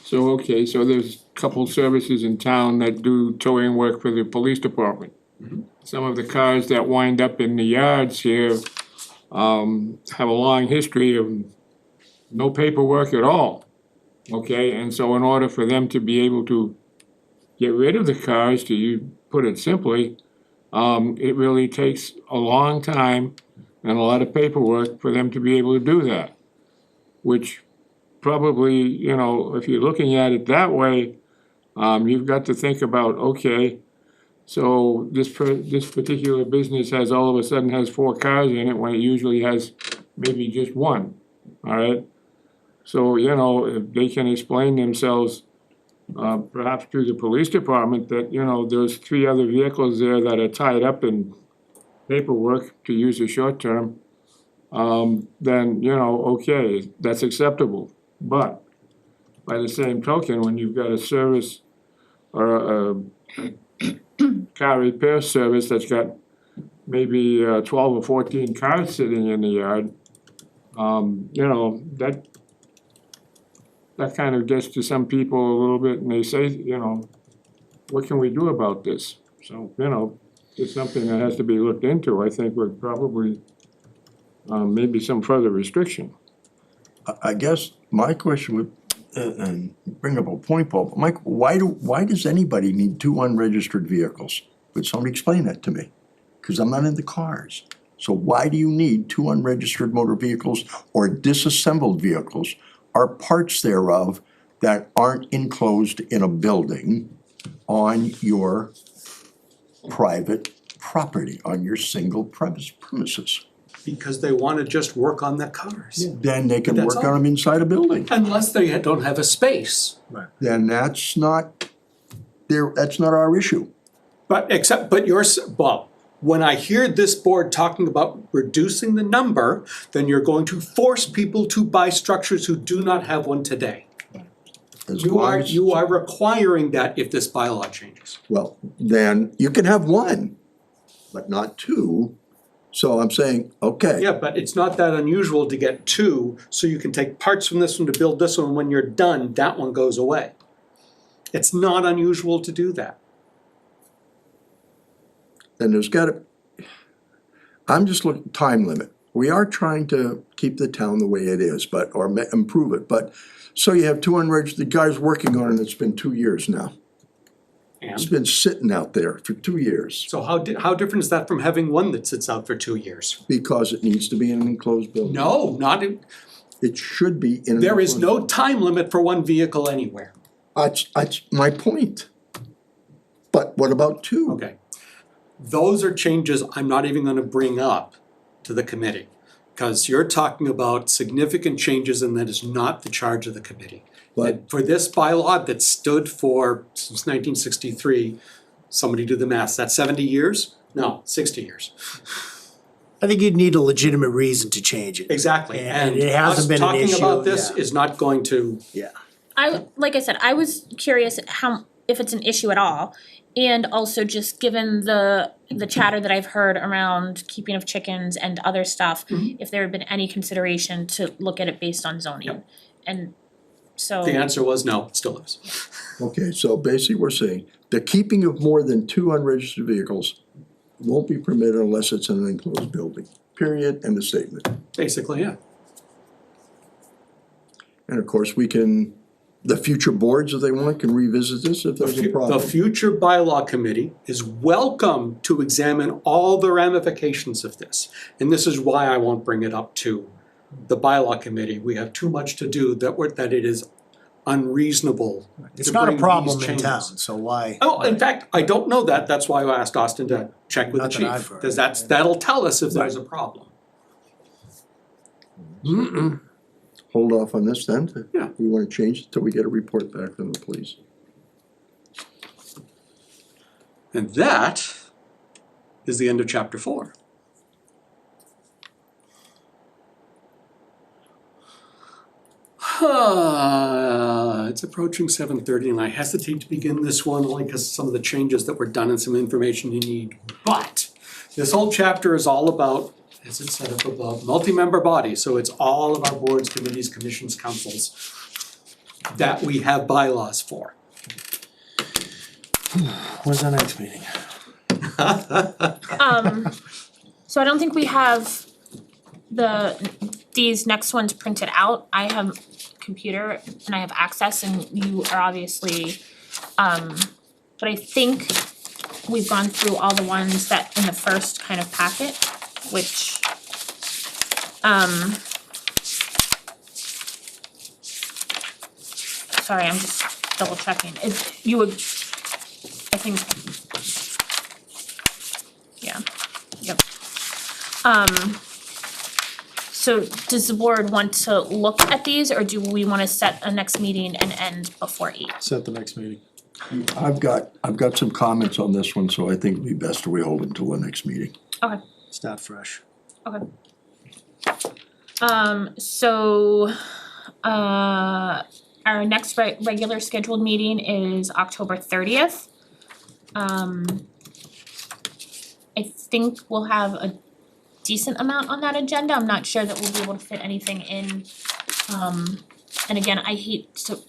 Speaker 7: So, okay, so there's a couple services in town that do towing work for the police department. Some of the cars that wind up in the yards here, have a long history of no paperwork at all. Okay, and so in order for them to be able to get rid of the cars, put it simply, it really takes a long time and a lot of paperwork for them to be able to do that. Which probably, you know, if you're looking at it that way, you've got to think about, okay, so this particular business all of a sudden has 4 cars in it when it usually has maybe just one, all right? So, you know, if they can explain themselves, perhaps to the police department that, you know, there's 3 other vehicles there that are tied up in paperwork, to use a short term, then, you know, okay, that's acceptable. But by the same token, when you've got a service or a car repair service that's got maybe 12 or 14 cars sitting in the yard, you know, that kind of gets to some people a little bit, and they say, you know, what can we do about this? So, you know, it's something that has to be looked into, I think, with probably maybe some further restriction.
Speaker 2: I guess my question would, and bring up a point, Paul, but Mike, why does anybody need 2 unregistered vehicles? Would somebody explain that to me? Cause I'm not into cars. So why do you need 2 unregistered motor vehicles or disassembled vehicles, or parts thereof that aren't enclosed in a building on your private property, on your single premises?
Speaker 5: Because they wanna just work on the cars.
Speaker 2: Then they can
Speaker 5: That's
Speaker 2: work
Speaker 5: all.
Speaker 2: on them inside a building.
Speaker 5: Unless they don't have a space.
Speaker 2: Then that's not our issue.
Speaker 5: But well, when I hear this board talking about reducing the number, then you're going to force people to buy structures who do not have one today.
Speaker 2: As
Speaker 5: You
Speaker 2: long
Speaker 5: are,
Speaker 2: as-
Speaker 5: you are requiring that if this bylaw changes.
Speaker 2: Well, then you can have 1, but not 2. So I'm saying, okay.
Speaker 5: Yeah, but it's not that unusual to get 2, so you can take parts from this one to build this one, when you're done, that one goes away. It's not unusual to do that.
Speaker 2: Then there's gotta, I'm just looking, time limit. We are trying to keep the town the way it is, or improve it, but, so you have 2 unregistered guys working on it, it's been 2 years now. It's
Speaker 5: And
Speaker 2: been sitting out there for 2 years,
Speaker 5: so how different is that from having one that sits out for 2 years?
Speaker 2: because it needs to be in an enclosed building.
Speaker 5: No, not in,
Speaker 2: It should be in an
Speaker 5: there is
Speaker 2: enclosed-
Speaker 5: no time limit for one vehicle anywhere.
Speaker 2: That's my point. But what about 2?
Speaker 5: Okay. Those are changes I'm not even gonna bring up to the committee. Cause you're talking about significant changes and that is not the charge of the committee.
Speaker 2: But
Speaker 5: And for this bylaw that stood for, since 1963, somebody do the math, that's 70 years? No, 60 years.
Speaker 3: I think you'd need a legitimate reason to change it.
Speaker 5: Exactly,
Speaker 3: And
Speaker 5: and
Speaker 3: it hasn't
Speaker 5: us
Speaker 3: been an
Speaker 5: talking about
Speaker 3: issue,
Speaker 5: this
Speaker 3: yeah.
Speaker 5: is not going to,
Speaker 3: Yeah.
Speaker 1: Like I said, I was curious if it's an issue at all. And also just given the chatter that I've heard around keeping of chickens and other stuff, if there had been any consideration to look at it based on zoning.
Speaker 5: Yep.
Speaker 1: And so.
Speaker 5: the answer was no, it still is.
Speaker 2: Okay, so basically we're saying the keeping of more than 2 unregistered vehicles won't be permitted unless it's in an enclosed building, period, end of statement.
Speaker 5: Basically, yeah.
Speaker 2: And of course, the future boards, if they want, can revisit this if there's a
Speaker 5: The
Speaker 2: problem.
Speaker 5: future bylaw committee is welcome to examine all the ramifications of this. And this is why I won't bring it up to the bylaw committee. We have too much to do that it is unreasonable
Speaker 3: It's
Speaker 5: to
Speaker 3: not a
Speaker 5: bring
Speaker 3: problem
Speaker 5: these
Speaker 3: in town,
Speaker 5: changes.
Speaker 3: so why?
Speaker 5: Oh, in fact, I don't know that. That's why I asked Austin to check with the
Speaker 3: Not that I've
Speaker 5: chief.
Speaker 3: heard.
Speaker 5: Because that'll tell us if there's a problem.
Speaker 2: Hold off on this then?
Speaker 5: Yeah.
Speaker 2: We wanna change it till we get a report back from the police.
Speaker 5: And that is the end of chapter 4. It's approaching 7:30 and I hesitate to begin this one only because some of the changes that were done and some information you need. But this whole chapter is all about, as it said up above, multi-member bodies. So it's all of our boards, committees, commissions, councils that we have bylaws for.
Speaker 3: When's our next meeting?
Speaker 1: So I don't think we have these next ones printed out. I have a computer and I have access and you are obviously, but I think we've gone through all the ones that in the first kind of packet, which, sorry, I'm just double checking. If you would, I think, yeah, yep. So does the board want to look at these or do we wanna set a next meeting and end before 8?
Speaker 3: Set the next meeting.
Speaker 2: I've got some comments on this one, so I think it'd be best if we hold until the next meeting.
Speaker 1: Okay.
Speaker 3: Start fresh.
Speaker 1: Okay. So, our next regular scheduled meeting is October 30th. I think we'll have a decent amount on that agenda. I'm not sure that we'll be able to fit anything in. And again, I hate to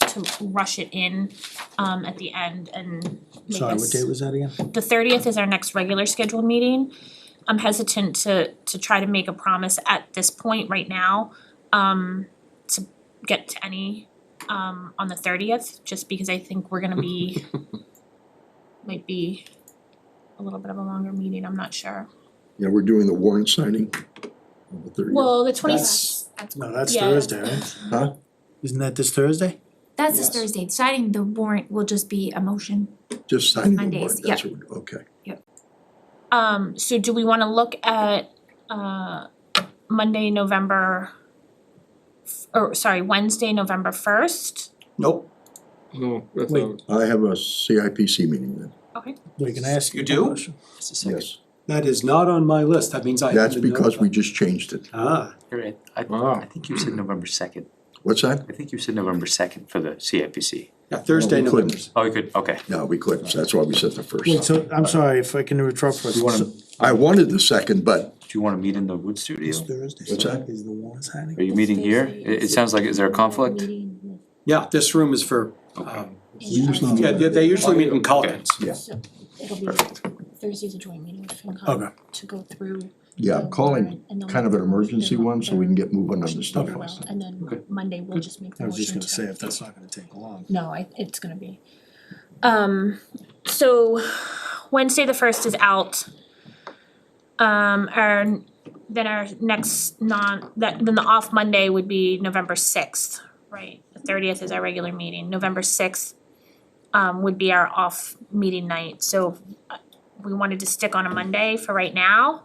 Speaker 1: rush it in, at the end and make
Speaker 3: Sorry, what
Speaker 1: us-
Speaker 3: date was that again?
Speaker 1: The 30th is our next regular scheduled meeting. I'm hesitant to try to make a promise at this point right now, to get to any, on the 30th, just because I think we're gonna be, might be a little bit of a longer meeting, I'm not sure.
Speaker 2: Yeah, we're doing the warrant signing on the 30th.
Speaker 1: Well, the
Speaker 5: That's-
Speaker 1: 20th,
Speaker 3: No, that's
Speaker 1: Yeah.
Speaker 3: Thursday, right?
Speaker 2: Huh?
Speaker 3: Isn't that this Thursday?
Speaker 8: That's this
Speaker 5: Yes.
Speaker 8: Thursday, signing the warrant will just be a motion.
Speaker 2: Just signing the
Speaker 8: Mondays,
Speaker 2: warrant, that's what, okay.
Speaker 1: so do we wanna look at, Monday, Wednesday, November 1st?
Speaker 5: Nope.
Speaker 7: No, that's
Speaker 3: Wait.
Speaker 7: a,
Speaker 2: I have a CIPC meeting then,
Speaker 3: Wait, can I ask
Speaker 5: You
Speaker 3: you a
Speaker 5: do?
Speaker 3: question?
Speaker 2: yes.
Speaker 5: That is not on my list. That means I
Speaker 2: That's
Speaker 5: haven't been
Speaker 2: because we
Speaker 5: notified.
Speaker 2: just changed it.
Speaker 5: Ah,
Speaker 6: Right,
Speaker 7: Wow.
Speaker 6: I think you said November 2nd.
Speaker 2: What's that?
Speaker 6: I think you said November 2nd for the CIPC.
Speaker 5: yeah, Thursday,
Speaker 2: No, we
Speaker 5: November.
Speaker 2: couldn't.
Speaker 6: Oh, you could, okay.
Speaker 2: No, we couldn't, so that's why we said the
Speaker 3: Wait,
Speaker 2: first.
Speaker 3: so, I'm sorry, if I can interrupt for a
Speaker 6: You wanna,
Speaker 3: second.
Speaker 2: I wanted the second, but
Speaker 6: do you wanna meet in the wood studio?
Speaker 3: This Thursday,
Speaker 2: What's
Speaker 3: so
Speaker 2: that?
Speaker 3: is the warrant
Speaker 6: Are
Speaker 3: signing?
Speaker 6: you meeting here? It sounds like, is there a conflict?
Speaker 5: Yeah, this room is for,
Speaker 2: usually,
Speaker 5: yeah, they usually meet in Calkins.
Speaker 2: yeah,
Speaker 1: It'll be Thursday's a joint meeting with FinCom
Speaker 3: Okay.
Speaker 1: to go through.
Speaker 2: yeah, I'm
Speaker 1: the
Speaker 2: calling
Speaker 1: warrant, and then
Speaker 2: kind of an
Speaker 1: we'll-
Speaker 2: emergency one, so we can get moving on the stuff.
Speaker 1: Okay, well, and then Monday we'll just make the
Speaker 3: I
Speaker 1: motion
Speaker 3: was just gonna
Speaker 1: to-
Speaker 3: say, if that's not gonna take long.
Speaker 1: No, it's gonna be. So Wednesday the 1st is out. Our next then the off Monday would be November 6th, right? The 30th is our regular meeting. November 6th would be our off meeting night, so we wanted to stick on a Monday for right now.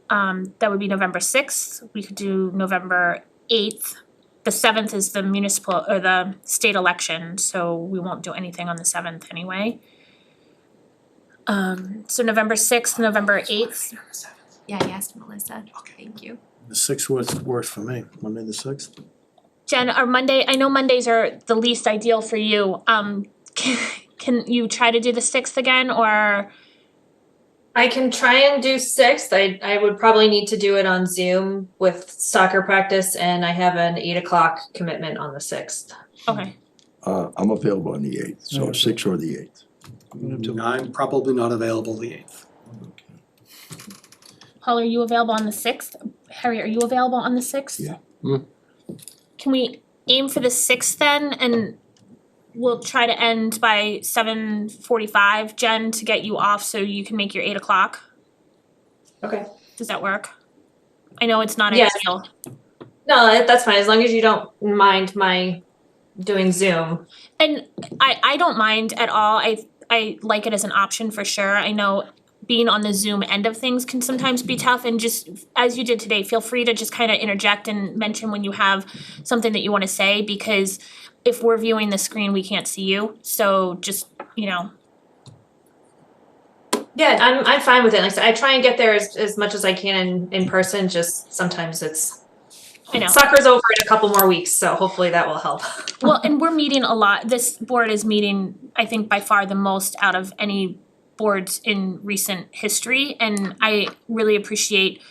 Speaker 1: that would be November sixth, we could do November eighth. The seventh is the municipal or the state election, so we won't do anything on the seventh anyway. So November sixth, November eighth,
Speaker 8: Yeah, I asked Melissa. Thank you.
Speaker 3: The sixth works for me, Monday the sixth.
Speaker 1: Jen, or Monday, I know Mondays are the least ideal for you, can you try to do the sixth again, or?
Speaker 4: I can try and do 6th. I would probably need to do it on Zoom with soccer practice, and I have an 8 o'clock commitment on the 6th.
Speaker 1: Okay,
Speaker 2: I'm available on the eighth, so sixth or the eighth.
Speaker 5: I'm probably not available the 8th.
Speaker 1: Paul, are you available on the sixth? Harry, are you available on the sixth?
Speaker 2: Yeah.
Speaker 1: Can we aim for the sixth then, and we'll try to end by 7:45, Jen, to get you off so you can make your 8 o'clock?
Speaker 4: Okay.
Speaker 1: Does that work? I know it's not
Speaker 4: Yes.
Speaker 1: ideal.
Speaker 4: No, that's fine, as long as you don't mind my doing Zoom.
Speaker 1: And I don't mind at all. I like it as an option for sure. I know being on the Zoom end of things can sometimes be tough, and just as you did today, feel free to just kind of interject and mention when you have something that you want to say, because if we're viewing the screen, we can't see you. So just,
Speaker 4: Yeah, I'm fine with it. Like I said, I try and get there as much as I can in person, just sometimes it's
Speaker 1: I know.
Speaker 4: soccer's over in a couple more weeks, so hopefully that will help.
Speaker 1: Well, and we're meeting a lot. This board is meeting, I think, by far the most out of any boards in recent history. And I really appreciate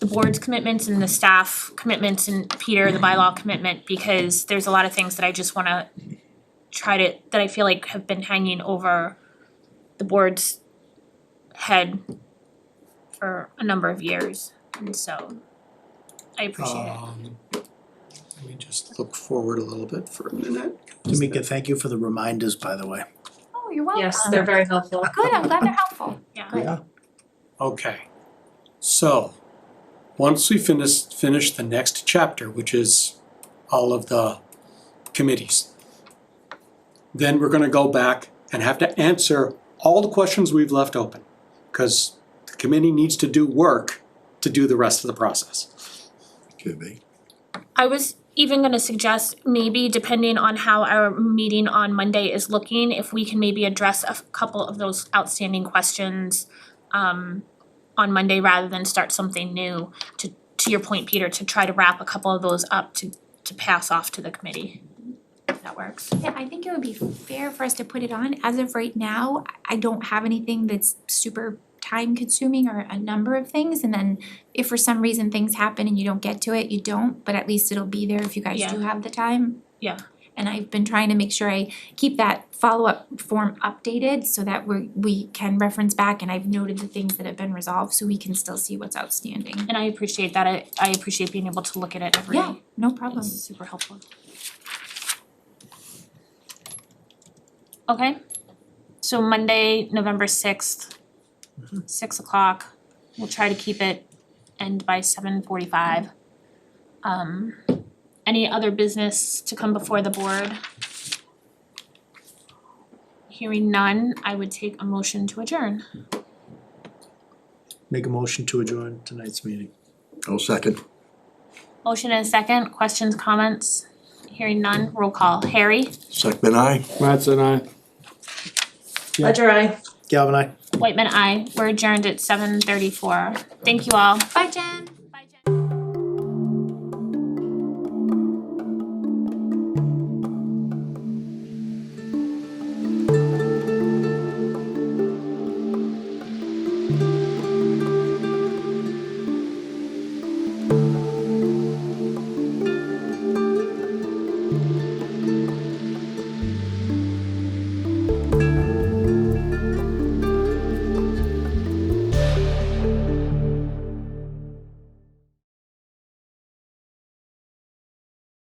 Speaker 1: the board's commitments and the staff commitments and Peter, the bylaw commitment, because there's a lot of things that I just wanna that I feel like have been hanging over the board's head for a number of years. And so I appreciate it.
Speaker 5: Let me just look forward a little bit for a minute.
Speaker 3: Tamika, thank you for the reminders, by the way.
Speaker 8: Oh, you're welcome.
Speaker 4: Yes, they're very helpful.
Speaker 8: Good, I'm glad they're helpful.
Speaker 1: Yeah.
Speaker 5: Okay, so once we finish the next chapter, which is all of the committees, then we're gonna go back and have to answer all the questions we've left open, because the committee needs to do work to do the rest of the process.
Speaker 2: Could be.
Speaker 1: I was even gonna suggest maybe depending on how our meeting on Monday is looking, if we can maybe address a couple of those outstanding questions on Monday rather than start something new, to your point, Peter, to try to wrap a couple of those up to pass off to the committee. If that works.
Speaker 8: Yeah, I think it would be fair for us to put it on. As of right now, I don't have anything that's super time consuming or a number of things. And then if for some reason things happen and you don't get to it, you don't, but at least it'll be there if you guys do have the time.
Speaker 1: Yeah.
Speaker 8: And I've been trying to make sure I keep that follow-up form updated so that we can reference back, and I've noted the things that have been resolved so we can still see what's outstanding.
Speaker 1: And I appreciate that. I appreciate being able to look at it every
Speaker 8: Yeah,
Speaker 1: day.
Speaker 8: no problem.
Speaker 1: It's super helpful. Okay, so Monday, November 6th, 6 o'clock. We'll try to keep it end by 7:45. Any other business to come before the board? Hearing none, I would take a motion to adjourn.
Speaker 3: Make a motion to adjourn tonight's meeting.
Speaker 2: I'll second.
Speaker 1: Motion and a second, questions, comments? Hearing none, roll call. Harry?
Speaker 2: Second, aye.
Speaker 7: Matt's and I.
Speaker 4: Ledger, I.
Speaker 3: Galvin, aye.
Speaker 1: Whitman, aye. We're adjourned at 7:34. Thank you all.
Speaker 8: Bye, Jen.